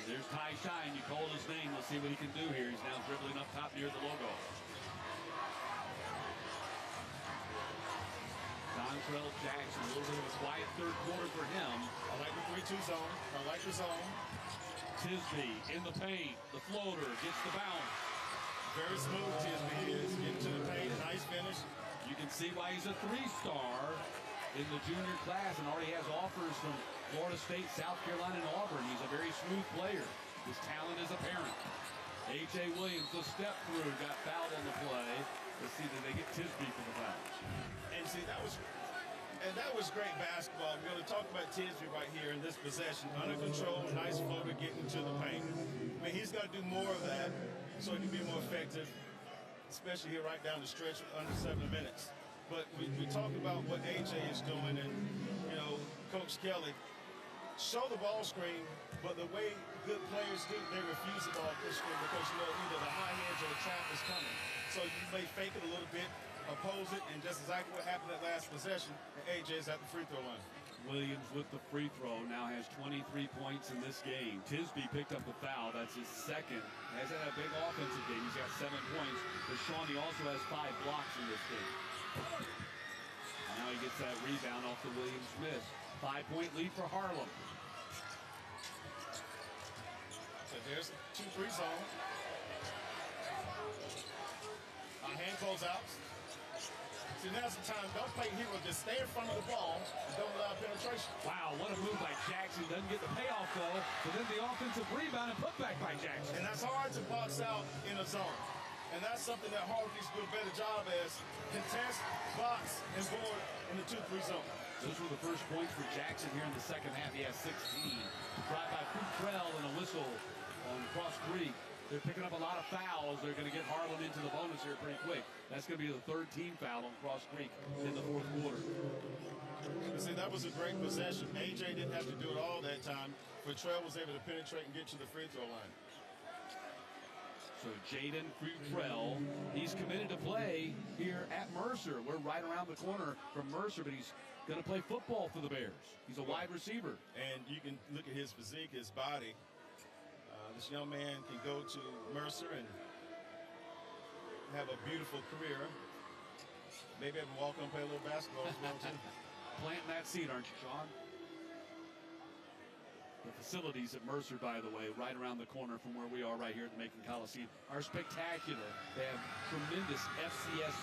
There's Ty Shine. You called his name. Let's see what he can do here. He's now dribbling up top near the logo. Dontrell Jackson, a little bit of a quiet third quarter for him. I like the 3-2 zone. I like the zone. Tisby in the paint. The floater gets the bounce. Very smooth, Tisby is. Getting to the paint. Nice finish. You can see why he's a three-star in the junior class and already has offers from Florida State, South Carolina, and Auburn. He's a very smooth player. His talent is apparent. A.J. Williams, the step through, got fouled on the play. Let's see, did they get Tisby for the foul? And see, that was great basketball. We're going to talk about Tisby right here in this possession. Under control, nice floater getting to the paint. I mean, he's got to do more of that so he can be more effective, especially here right down the stretch under 7 minutes. But we talk about what A.J. is doing, and, you know, Coach Kelly, show the ball screen, but the way good players do, they refuse the ball screen because, you know, either the high edge or the trap is coming. So you may fake it a little bit, oppose it, and just exactly what happened that last possession, and A.J.'s at the free throw line. Williams with the free throw now has 23 points in this game. Tisby picked up the foul. That's his second. Has had a big offensive game. He's got 7 points. But Shawnee also has 5 blocks in this game. Now he gets that rebound off the Williams miss. 5-point lead for Harlem. So there's a 2-3 zone. Hand closeouts. See, now's the time. Don't play hero. Just stay in front of the ball and don't allow penetration. Wow, what a move by Jackson. Doesn't get the payoff, though. But then the offensive rebound and putback by Jackson. And that's hard to box out in a zone. And that's something that Harlem needs to do a better job as. Contest, box, and board in the 2-3 zone. Those were the first points for Jackson here in the second half. He has 16. Drive by Futrell and a whistle on Cross Creek. They're picking up a lot of fouls. They're going to get Harlem into the bonus here pretty quick. That's going to be the 3rd team foul on Cross Creek in the 4th quarter. See, that was a great possession. A.J. didn't have to do it all that time. Futrell was able to penetrate and get to the free throw line. So Jaden Futrell, he's committed to play here at Mercer. We're right around the corner from Mercer, but he's going to play football for the Bears. He's a wide receiver. And you can look at his physique, his body. This young man can go to Mercer and have a beautiful career. Maybe have to walk on and play a little basketball as well, too. Planting that seed, aren't you, Sean? The facilities at Mercer, by the way, right around the corner from where we are right here at the Macon Coliseum, are spectacular. They have tremendous FCS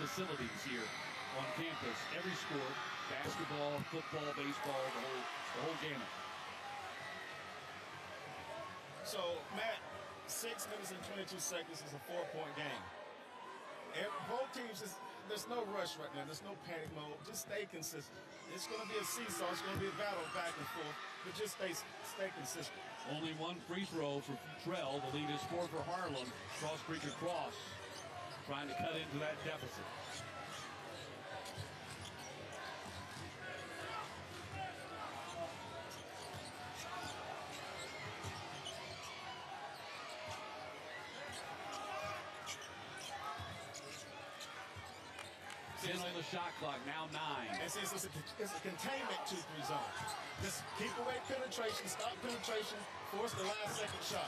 facilities here on campus. Every sport, basketball, football, baseball, the whole gamut. So, Matt, 6 minutes and 22 seconds is a 4-point game. Both teams, there's no rush right now. There's no panic mode. Just stay consistent. It's going to be a seesaw. It's going to be a battle back and forth. But just stay consistent. Only 1 free throw for Futrell. The lead is 4 for Harlem. Cross Creek across, trying to cut into that deficit. On the shot clock, now 9. And see, it's a containment 2-3 zone. Just keep away penetration, stop penetration, force the last second shot.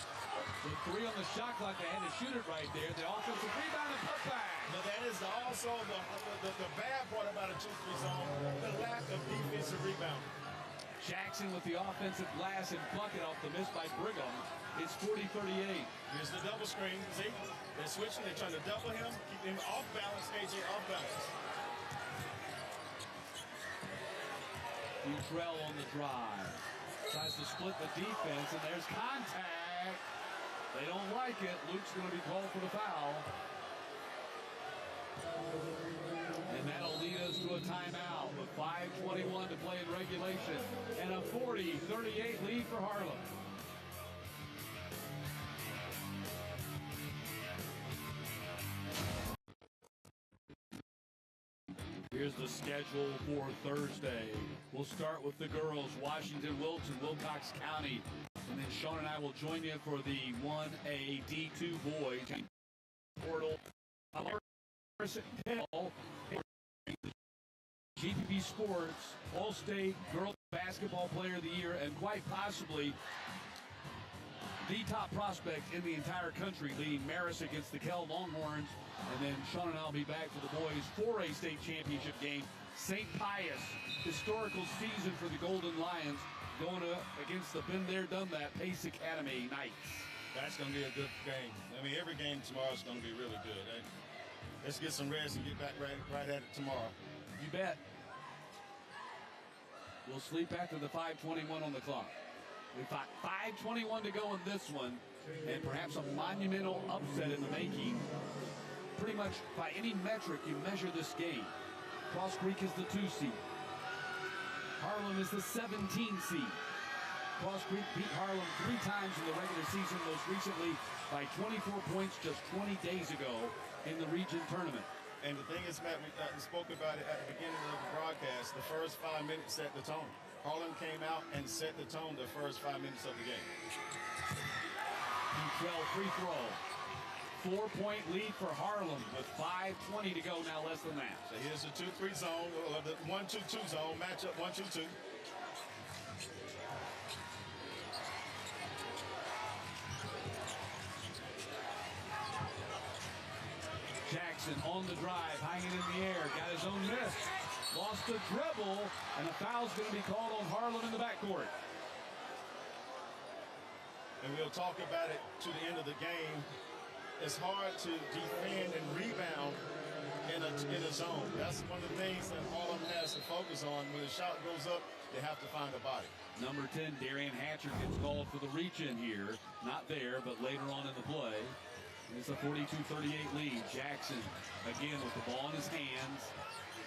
With 3 on the shot clock, they had to shoot it right there. The offensive rebound and putback. But that is also the bad part about a 2-3 zone, the lack of defensive rebound. Jackson with the offensive glass and bucket off the miss by Brigham. It's 40-38. Here's the double screen. See? They're switching. They're trying to double him, keep him off balance. AJ off balance. Futrell on the drive. Tries to split the defense, and there's contact. They don't like it. Luke's going to be called for the foul. And that'll lead us to a timeout with 5:21 to play in regulation and a 40-38 lead for Harlem. Here's the schedule for Thursday. We'll start with the girls, Washington, Wilton, Wilcox County. And then Sean and I will join you for the 1A D2 boys. Portal. GPB Sports, All-State Girls Basketball Player of the Year, and quite possibly the top prospect in the entire country, leading Marist against the Kell Longhorns. And then Sean and I will be back for the boys' 4A state championship game. St. Pius, historical season for the Golden Lions, going against the Been There, Done That Pace Academy Knights. That's going to be a good game. I mean, every game tomorrow is going to be really good. Let's get some rest and get back right at it tomorrow. You bet. We'll sleep after the 5:21 on the clock. We've got 5:21 to go in this one, and perhaps a monumental upset in the making. Pretty much by any metric you measure this game. Cross Creek is the 2 seed. Harlem is the 17 seed. Cross Creek beat Harlem 3 times in the regular season, most recently by 24 points just 20 days ago in the region tournament. And the thing is, Matt, we spoke about it at the beginning of the broadcast. The first 5 minutes set the tone. Harlem came out and set the tone the first 5 minutes of the game. Futrell free throw. 4-point lead for Harlem with 5:20 to go, now less than that. So here's the 2-3 zone, or the 1-2-2 zone, matchup 1-2-2. Jackson on the drive, hanging in the air, got his own miss. Lost the dribble, and a foul's going to be called on Harlem in the backcourt. And we'll talk about it to the end of the game. It's hard to defend and rebound in a zone. That's one of the things that Harlem has to focus on. When the shot goes up, they have to find a body. Number 10, Darian Hatcher gets called for the reach-in here. Not there, but later on in the play. It's a 42-38 lead. Jackson, again, with the ball in his hands.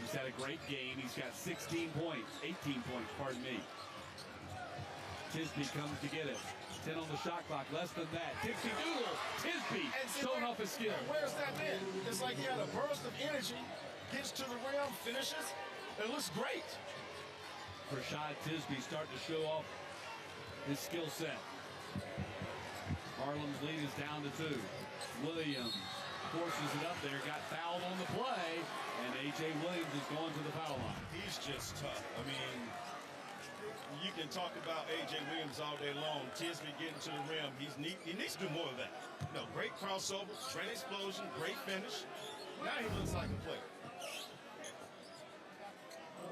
He's had a great game. He's got 18 points, pardon me. Tisby comes to get it. 10 on the shot clock, less than that. Dixie Doodle, Tisby showing off his skill. Where's that been? It's like he had a burst of energy, gets to the rim, finishes, and looks great. Rashad Tisby starting to show off his skill set. Harlem's lead is down to 2. Williams forces it up there, got fouled on the play, and A.J. Williams is going to the foul line. He's just tough. I mean, you can talk about A.J. Williams all day long. Tisby getting to the rim. He needs to do more of that. No, great crossover, great explosion, great finish. Now he looks like a player.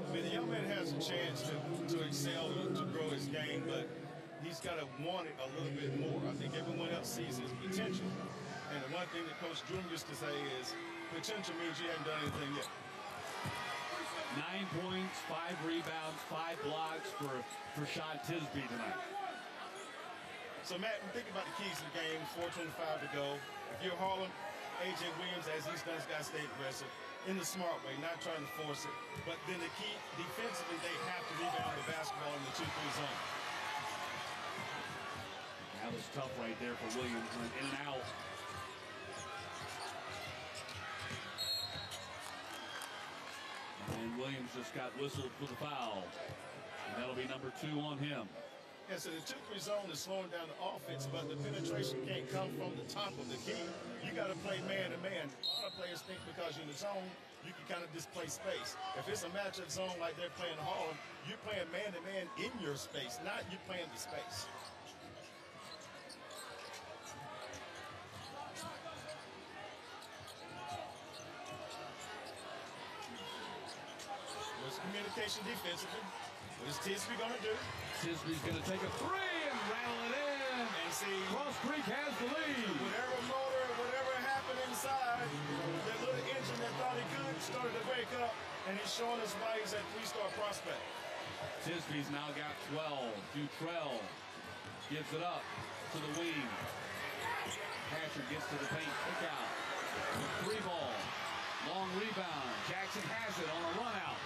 I mean, the young man has a chance to excel, to grow his game, but he's got to want it a little bit more. I think everyone else sees his potential. And the one thing that Coach Drew used to say is, potential means you haven't done anything yet. 9 points, 5 rebounds, 5 blocks for Rashad Tisby tonight. So, Matt, think about the keys to the game, 4:25 to go. If you're Harlem, A.J. Williams, as he's done, has got to stay aggressive in the smart way, not trying to force it. But then the key, defensively, they have to rebound the basketball in the 2-3 zone. That was tough right there for Williams, went in and out. And Williams just got whistled for the foul. And that'll be number 2 on him. Yeah, so the 2-3 zone is slowing down the offense, but the penetration can't come from the top of the key. You got to play man-to-man. A lot of players think because you're in the zone, you can kind of display space. If it's a matchup zone like they're playing Harlem, you're playing man-to-man in your space, not you playing the space. Communication defensively. What is Tisby going to do? Tisby's going to take a 3 and rattle it in. in. And see, Cross Creek has the lead. Whatever motor, whatever happened inside, that little engine that thought he could started to wake up, and he's showing us why he's that 3-star prospect. Tisby's now got 12. Dutrell gives it up to the wing. Hatcher gets to the paint. Kick out. 3 ball. Long rebound. Jackson has it on a run out.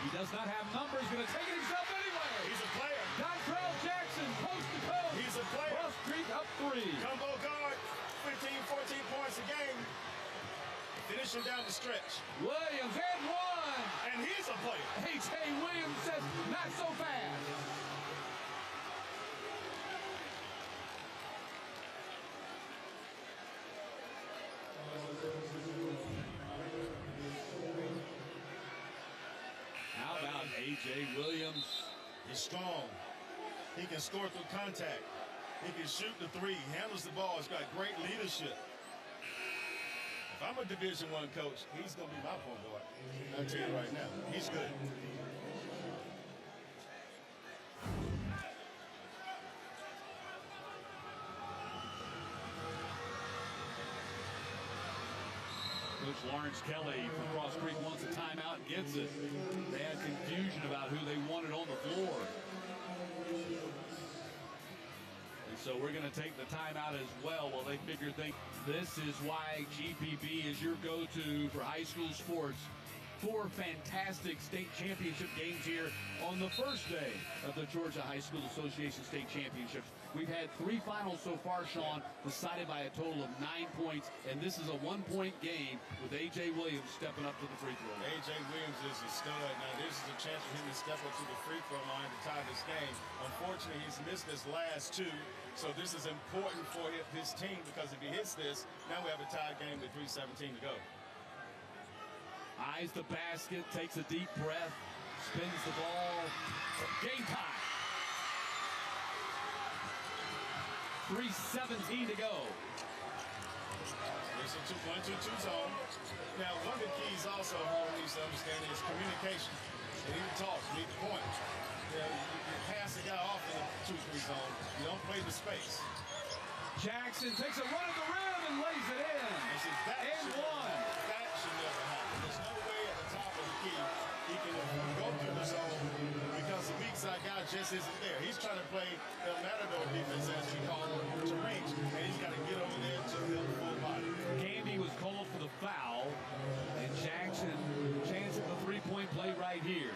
He does not have numbers. Going to take it himself anyway. He's a player. Dontrell Jackson, coast to coast. He's a player. Cross Creek up 3. Combo guard, 15, 14 points a game. Finishing down the stretch. Williams and 1. And he's a player. A.J. Williams says, not so fast. How about A.J. Williams? He's strong. He can score through contact. He can shoot the 3. He handles the ball. He's got great leadership. If I'm a Division I coach, he's going to be my point guard. I'll tell you right now. He's good. Coach Lawrence Kelly from Cross Creek wants a timeout and gets it. They had confusion about who they wanted on the floor. And so we're going to take the timeout as well. Well, they think this is why GPB is your go-to for high school sports. 4 fantastic state championship games here on the first day of the Georgia High School Association State Championships. We've had 3 finals so far, Sean, decided by a total of 9 points, and this is a 1-point game with A.J. Williams stepping up to the free throw line. A.J. Williams is a stud. Now, this is a chance for him to step up to the free throw line to tie this game. Unfortunately, he's missed his last 2, so this is important for his team because if he hits this, now we have a tied game with 3:17 to go. Eyes the basket, takes a deep breath, spins the ball. Game time. 3:17 to go. It's a 1-2-2 zone. Now, one of the keys also, Harlem needs to understand is communication. They need to talk, read the point. You pass the guy off in the 2-3 zone. You don't play the space. Jackson takes a run at the rim and lays it in. And 1. That should never happen. There's no way at the top of the key he can go through the zone because the weak side guy just isn't there. He's trying to play El Matador defense, as we call it, to reach, and he's got to get over there to build full body. Gandy was called for the foul, and Jackson chance at the 3-point play right here.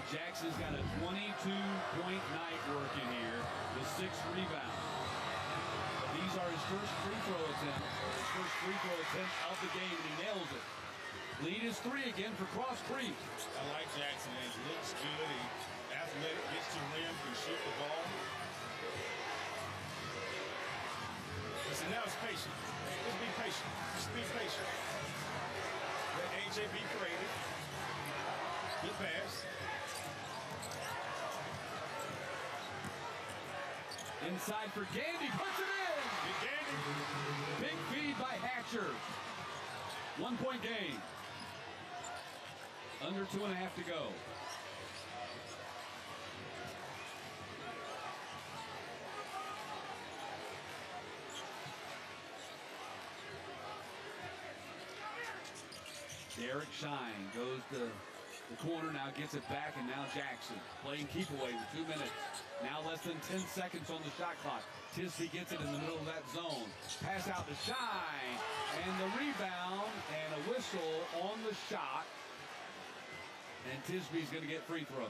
Jackson's got a 22-point night working here with 6 rebounds. These are his first free throw attempt. His first free throw attempt of the game, and he nails it. Lead is 3 again for Cross Creek. I like Jackson. He looks good. He athletic, gets to the rim, can shoot the ball. Listen, now it's patient. Just be patient. Just be patient. Let AJ be creative. Good pass. Inside for Gandy, puts it in! Good Gandy. Big feed by Hatcher. 1-point game. Under 2.5 to go. Derek Shine goes to the corner, now gets it back, and now Jackson playing keep away with 2 minutes. Now less than 10 seconds on the shot clock. Tisby gets it in the middle of that zone. Pass out to Shine, and the rebound, and a whistle on the shot. And Tisby's going to get free throws.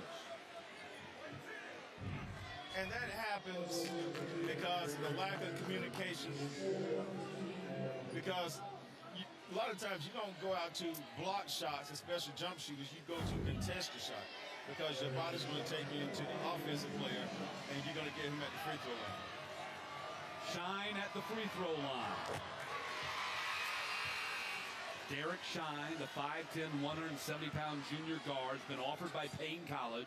And that happens because of the lack of communication. Because a lot of times you don't go out to block shots, especially jump shooters. You go to contest the shot because your body's going to take you into the offensive player, and you're going to get him at the free throw line. Shine at the free throw line. Derek Shine, the 5'10", 170-pound junior guard, has been offered by Payne College,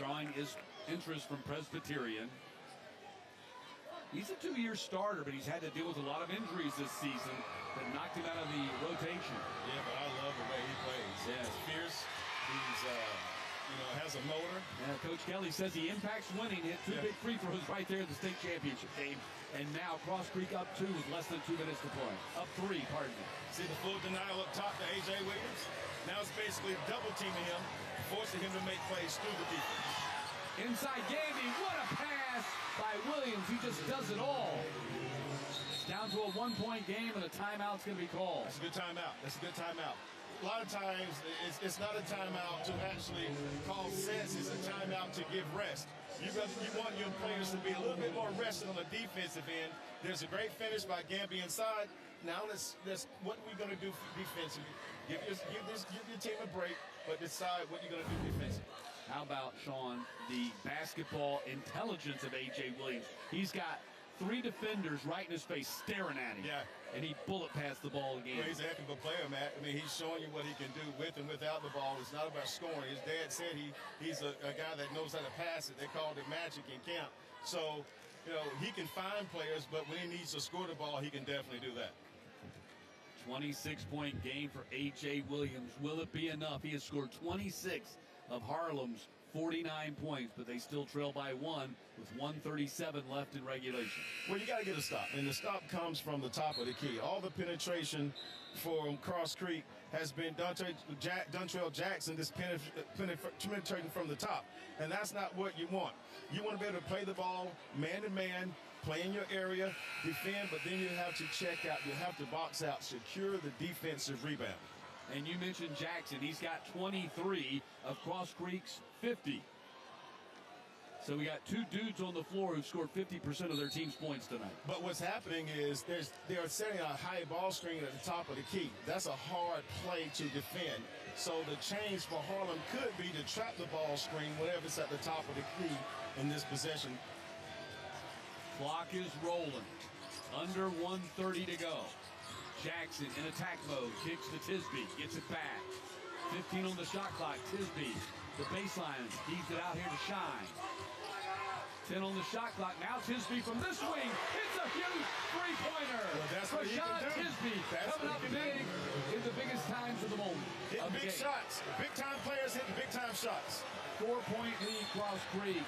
drawing his interest from Presbyterian. He's a 2-year starter, but he's had to deal with a lot of injuries this season that knocked him out of the rotation. Yeah, but I love the way he plays. Yeah. He's fierce. He's, has a a motor. Yeah, Coach Kelly says he impacts winning. Hit two big free throws right there in the state championship game. And now Cross Creek up 2 with less than 2 minutes to play. Up 3, pardon me. See the full denial up top to A.J. Williams? Now it's basically double teaming him, forcing him to make plays through the defense. Inside Gamby, what a pass by Williams. He just does it all. It's down to a 1-point game, and a timeout's going to be called. That's a good timeout. That's a good timeout. A lot of times, it's not a timeout to actually call sets. It's a timeout to give rest. You want your players to be a little bit more rested on the defensive end. There's a great finish by Gamby inside. Now let's what are we going to do defensively? Give your team a break, but decide what you're going to do defensively. How about, Sean, the basketball intelligence of A.J. Williams? He's got 3 defenders right in his face staring at him. Yeah. And he bullet passed the ball again. Well, he's a heck of a player, Matt. I mean, he's showing you what he can do with and without the ball. It's not about scoring. His dad said he's a guy that knows how to pass it. They called it magic in camp. So, you know, he can find players, but when he needs to score the ball, he can definitely do that. 26-point game for A.J. Williams. Will it be enough? He has scored 26 of Harlem's 49 points, but they still trail by 1 with 1:37 left in regulation. Well, you got to get a stop, and the stop comes from the top of the key. All the penetration for Cross Creek has been Dontrell Jackson just penetrating from the top, and that's not what you want. You want to be able to play the ball man-to-man, play in your area, defend, but then you have to check out, you have to box out, secure the defensive rebound. And you mentioned Jackson. He's got 23 of Cross Creek's 50. So we got 2 dudes on the floor who've scored 50% of their team's points tonight. But what's happening is they are setting a high ball screen at the top of the key. That's a hard play to defend. So the change for Harlem could be to trap the ball screen whenever it's at the top of the key in this possession. Clock is rolling. Under 1:30 to go. Jackson in attack mode, kicks to Tisby, gets it back. 15 on the shot clock, Tisby, the baseline, keeps it out here to shine. 10 on the shot clock, now Tisby from this wing, hits a huge three-pointer. Well, that's what he can do. Tisby coming up big in the biggest times of the moment. Hitting big shots, big-time players hitting big-time shots. 4-point lead, Cross Creek.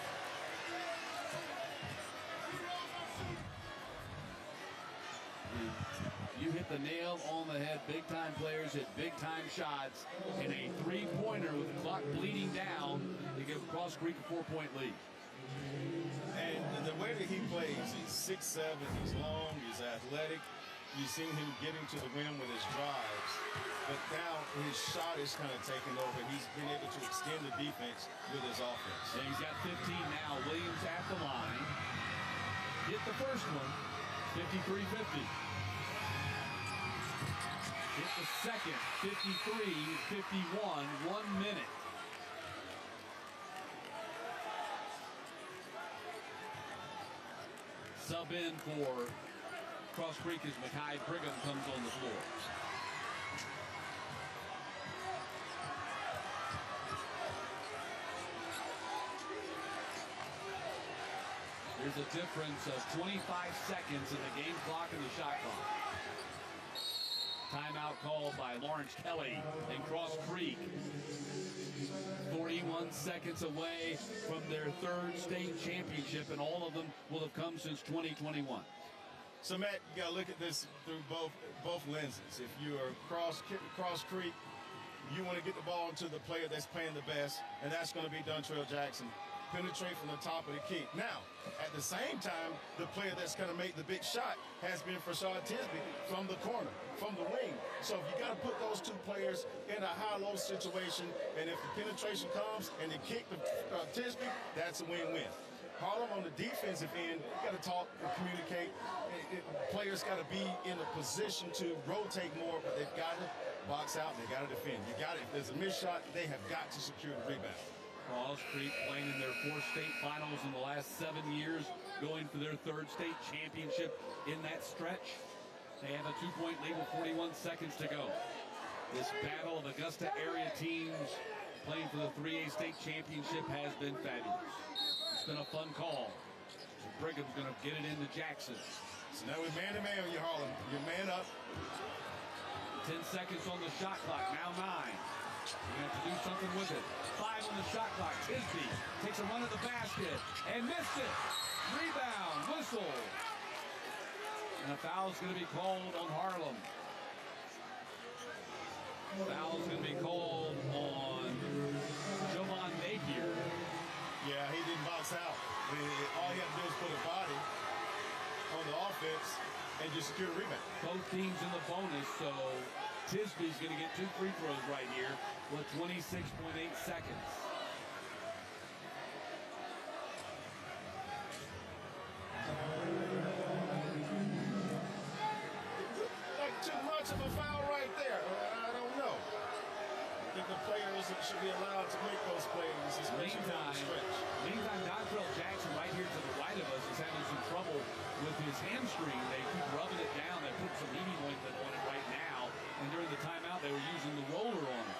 You hit the nail on the head. Big-time players hit big-time shots. And a three-pointer with the clock bleeding down to give Cross Creek a 4-point lead. And the way that he plays, he's 6'7", he's long, he's athletic. You've seen him getting to the rim with his drives. But now his shot is kind of taking over. He's been able to extend the defense with his offense. And he's got 15 now. Williams at the line. Hit the first one. 53-50. Hit the second, 53-51, 1 minute. Sub in for Cross Creek as Mekhi Brigham comes on the floor. There's a difference of 25 seconds in the game clock and the shot clock. Timeout called by Lawrence Kelly and Cross Creek. 41 seconds away from their 3rd state championship, and all of them will have come since 2021. So, Matt, you got to look at this through both lenses. If you are Cross Creek, you want to get the ball to the player that's playing the best, and that's going to be Dontrell Jackson. Penetrate from the top of the key. Now, at the same time, the player that's going to make the big shot has been Rashad Tisby from the corner, from the wing. So if you got to put those 2 players in a high-low situation, and if the penetration comes and they kick the Tisby, that's a win-win. Harlem on the defensive end, you got to talk and communicate. Players got to be in a position to rotate more, but they've got to box out. They got to defend. You got it. If there's a missed shot, they have got to secure the rebound. Cross Creek playing in their 4th state finals in the last 7 years, going for their 3rd state championship in that stretch. They have a 2-point lead with 41 seconds to go. This battle of Augusta area teams playing for the 3A state championship has been fabulous. It's been a fun call. Brigham's going to get it into Jackson. So now we're man-to-man with you, Harlem. You're man up. 10 seconds on the shot clock, now 9. You're going to have to do something with it. 5 on the shot clock. Tisby takes a run at the basket and missed it. Rebound, whistle. And a foul's going to be called on Harlem. Foul's going to be called on Jovan Napier. Yeah, he didn't box out. All he had to do was put a body on the offense and just secure a rebound. Both teams in the bonus, so Tisby's going to get 2 free throws right here with 26.8 seconds. Like too much of a foul right there. I don't know. I think the players should be allowed to make those plays, especially down the stretch. Meantime, Dontrell Jackson right here to the right of us is having some trouble with his hamstring. They keep rubbing it down. They put some heating ointment on it right now. And during the timeout, they were using the roller on it.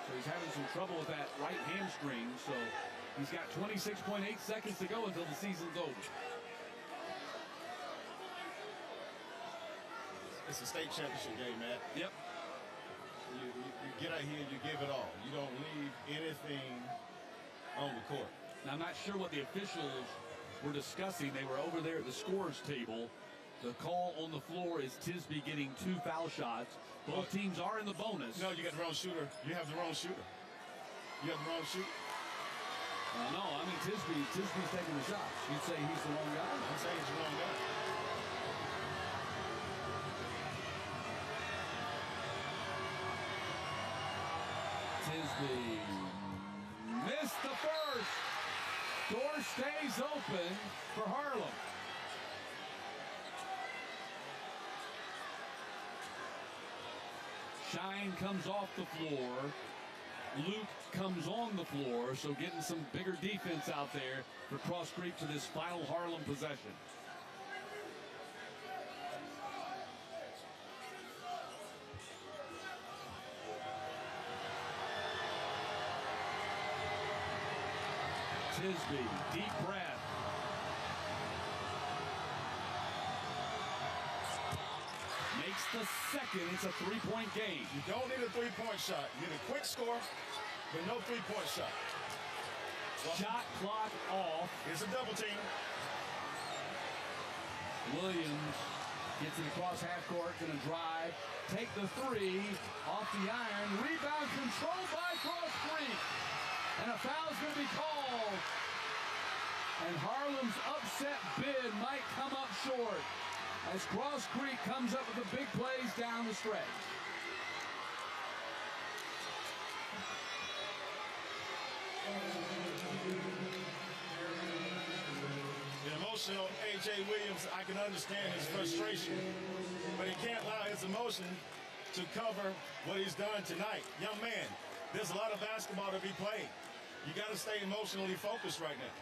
So he's having some trouble with that right hamstring. So he's got 26.8 seconds to go until the season's over. It's a state championship game, Matt. Yep. You get out here, you give it all. You don't leave anything on the court. Now, I'm not sure what the officials were discussing. They were over there at the scorer's table. The call on the floor is Tisby getting 2 foul shots. Both teams are in the bonus. No, you got the wrong shooter. You have the wrong shooter. You have the wrong shooter. No, I mean, Tisby's taking the shots. You'd say he's the wrong guy? I'm saying he's the wrong guy. Tisby missed the first. Door stays open for Harlem. Shine comes off the floor. Luke comes on the floor, so getting some bigger defense out there for Cross Creek for this final Harlem possession. Tisby, deep breath. Makes the second. It's a 3-point game. You don't need a 3-point shot. You need a quick score, but no 3-point shot. Shot clock off. Here's a double team. Williams gets it across half court, gonna drive, take the 3 off the iron. Rebound controlled by Cross Creek. And a foul's gonna be called. And Harlem's upset bid might come up short as Cross Creek comes up with the big plays down the stretch. The emotional A.J. Williams, I can understand his frustration, but he can't allow his emotion to cover what he's done tonight. Young man, there's a lot of basketball to be played. You got to stay emotionally focused right now.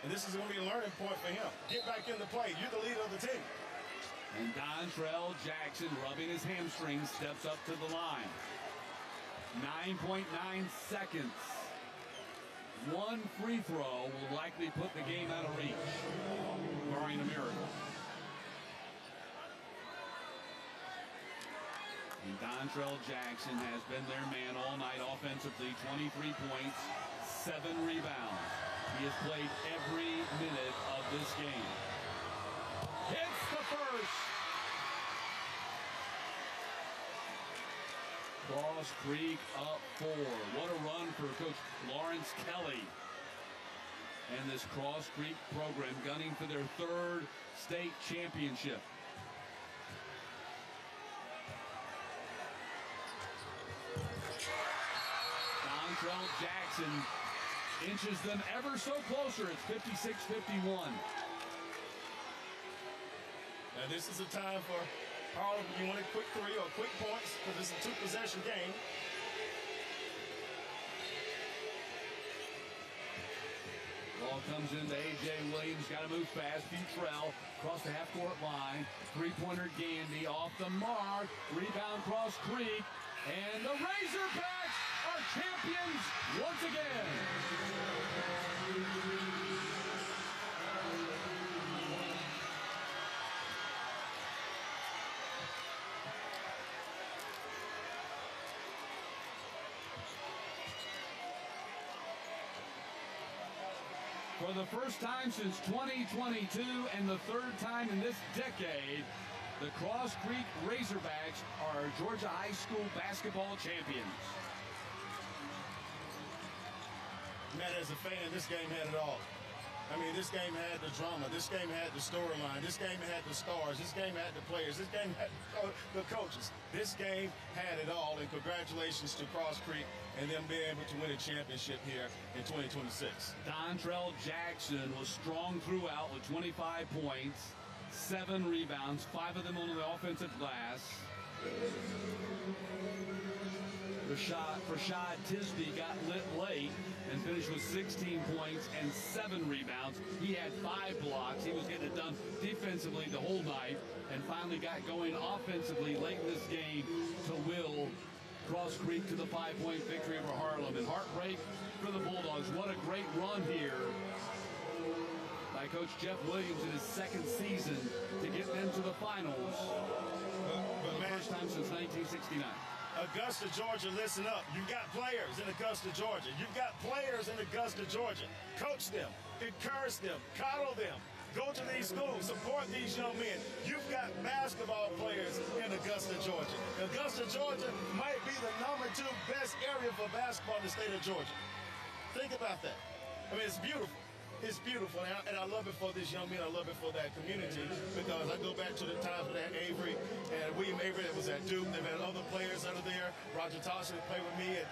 And this is going to be a learning point for him. Get back into play. You're the leader of the team. And Dontrell Jackson, rubbing his hamstring, steps up to the line. 9.9 seconds. One free throw will likely put the game out of reach, barring a miracle. And Dontrell Jackson has been their man all night offensively. 23 points, 7 rebounds. He has played every minute of this game. Hits the first. Cross Creek up 4. What a run for Coach Lawrence Kelly. And this Cross Creek program gunning for their 3rd state championship. Dontrell Jackson inches them ever so closer. It's 56-51. Now this is a time for Harlem. You want a quick 3 or quick points because it's a 2-possession game. Ball comes into A.J. Williams. Got to move fast. Futrell across the half-court line. 3-pointer Gandy off the mark. Rebound Cross Creek. And the Razorbacks are champions once again. For the first time since 2022 and the third time in this decade, the Cross Creek Razorbacks are Georgia High School basketball champions. Man, as a fan, this game had it all. I mean, this game had the drama. This game had the storyline. This game had the stars. This game had the players. This game had the coaches. This game had it all, and congratulations to Cross Creek and them being able to win a championship here in 2026. Dontrell Jackson was strong throughout with 25 points, 7 rebounds, 5 of them on the offensive glass. Rashad Tisby got lit late and finished with 16 points and 7 rebounds. He had 5 blocks. He was getting it done defensively the whole night and finally got going offensively late in this game to will Cross Creek to the 5-point victory over Harlem. And heartbreak for the Bulldogs. What a great run here by Coach Jeff Williams in his second season to get them to the finals. For the first time since 1969. Augusta, Georgia, listen up. You've got players in Augusta, Georgia. You've got players in Augusta, Georgia. Coach them, encourage them, coddle them. Go to these schools, support these young men. You've got basketball players in Augusta, Georgia. Augusta, Georgia might be the #2 best area for basketball in the state of Georgia. Think about that. I mean, it's beautiful. It's beautiful, and I love it for this young man. I love it for that community because I go back to the times with that Avery and William Avery that was at Duke. They've had other players that are there. Roger Thompson played with me at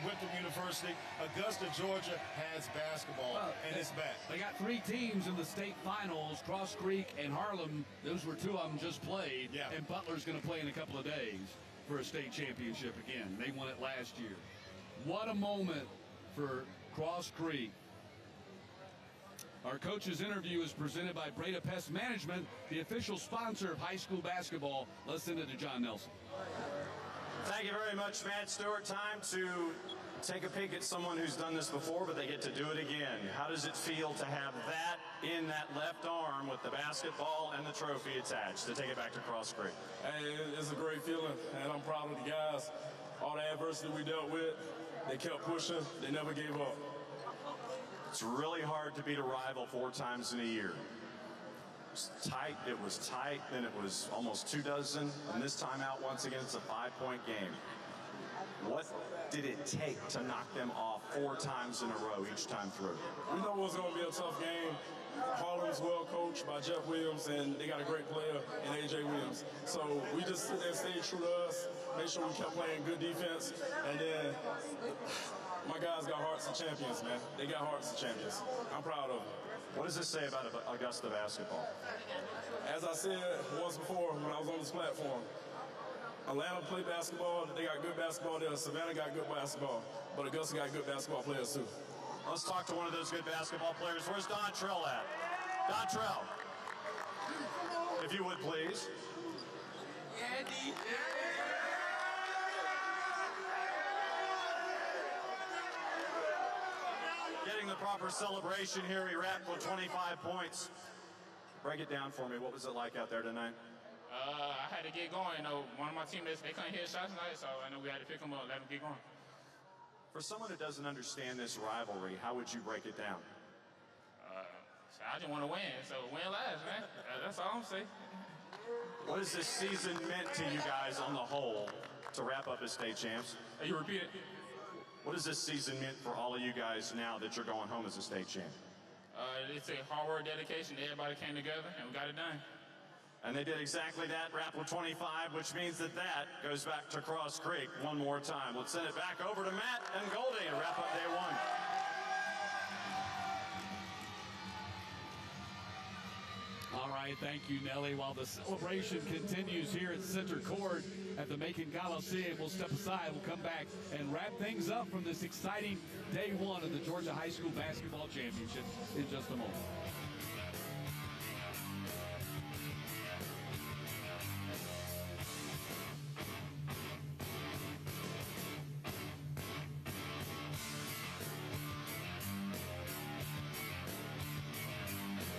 Winthrop University. Augusta, Georgia has basketball, and it's back. They got 3 teams in the state finals, Cross Creek and Harlem. Those were 2 of them just played, and Butler's going to play in a couple of days for a state championship again. They won it last year. What a moment for Cross Creek. Our coach's interview is presented by Breda Pest Management, the official sponsor of high school basketball. Let's send it to John Nelson. Thank you very much, Matt Stewart. Time to take a peek at someone who's done this before, but they get to do it again. How does it feel to have that in that left arm with the basketball and the trophy attached to take it back to Cross Creek? Hey, it's a great feeling, and I'm proud of the guys. All the adversity we dealt with, they kept pushing. They never gave up. It's really hard to beat a rival 4 times in a year. It was tight, then it was almost 2 dozen, and this time out once again it's a 5-point game. What did it take to knock them off 4 times in a row each time through? We know it was going to be a tough game. Harlem's well coached by Jeff Williams, and they got a great player in A.J. Williams. So we just sit there and stayed true to us, make sure we kept playing good defense, and then my guys got hearts of champions, man. They got hearts of champions. I'm proud of them. What does this say about Augusta basketball? As I said once before when I was on this platform, Atlanta play basketball. They got good basketball there. Savannah got good basketball. But Augusta got good basketball players, too. Let's talk to one of those good basketball players. Where's Dontrell at? Dontrell, if you would, please. Andy. Getting the proper celebration here. He wrapped with 25 points. Break it down for me. What was it like out there tonight? I had to get going. You know, one of my teammates, they couldn't hit shots tonight, so I know we had to pick them up, let them get going. For someone who doesn't understand this rivalry, how would you break it down? I just want to win, so win last, man. That's all I'm saying. What has this season meant to you guys on the whole to wrap up as state champs? Hey, you repeat it? What has this season meant for all of you guys now that you're going home as a state champ? It's a hard work, dedication. Everybody came together, and we got it done. And they did exactly that, wrapped with 25, which means that goes back to Cross Creek one more time. Let's send it back over to Matt and Goldie to wrap up day 1. All right, thank you, Nelly. While the celebration continues here at Center Court at the Macon Coliseum, we'll step aside. We'll come back and wrap things up from this exciting day 1 of the Georgia High School Basketball Championship in just a moment.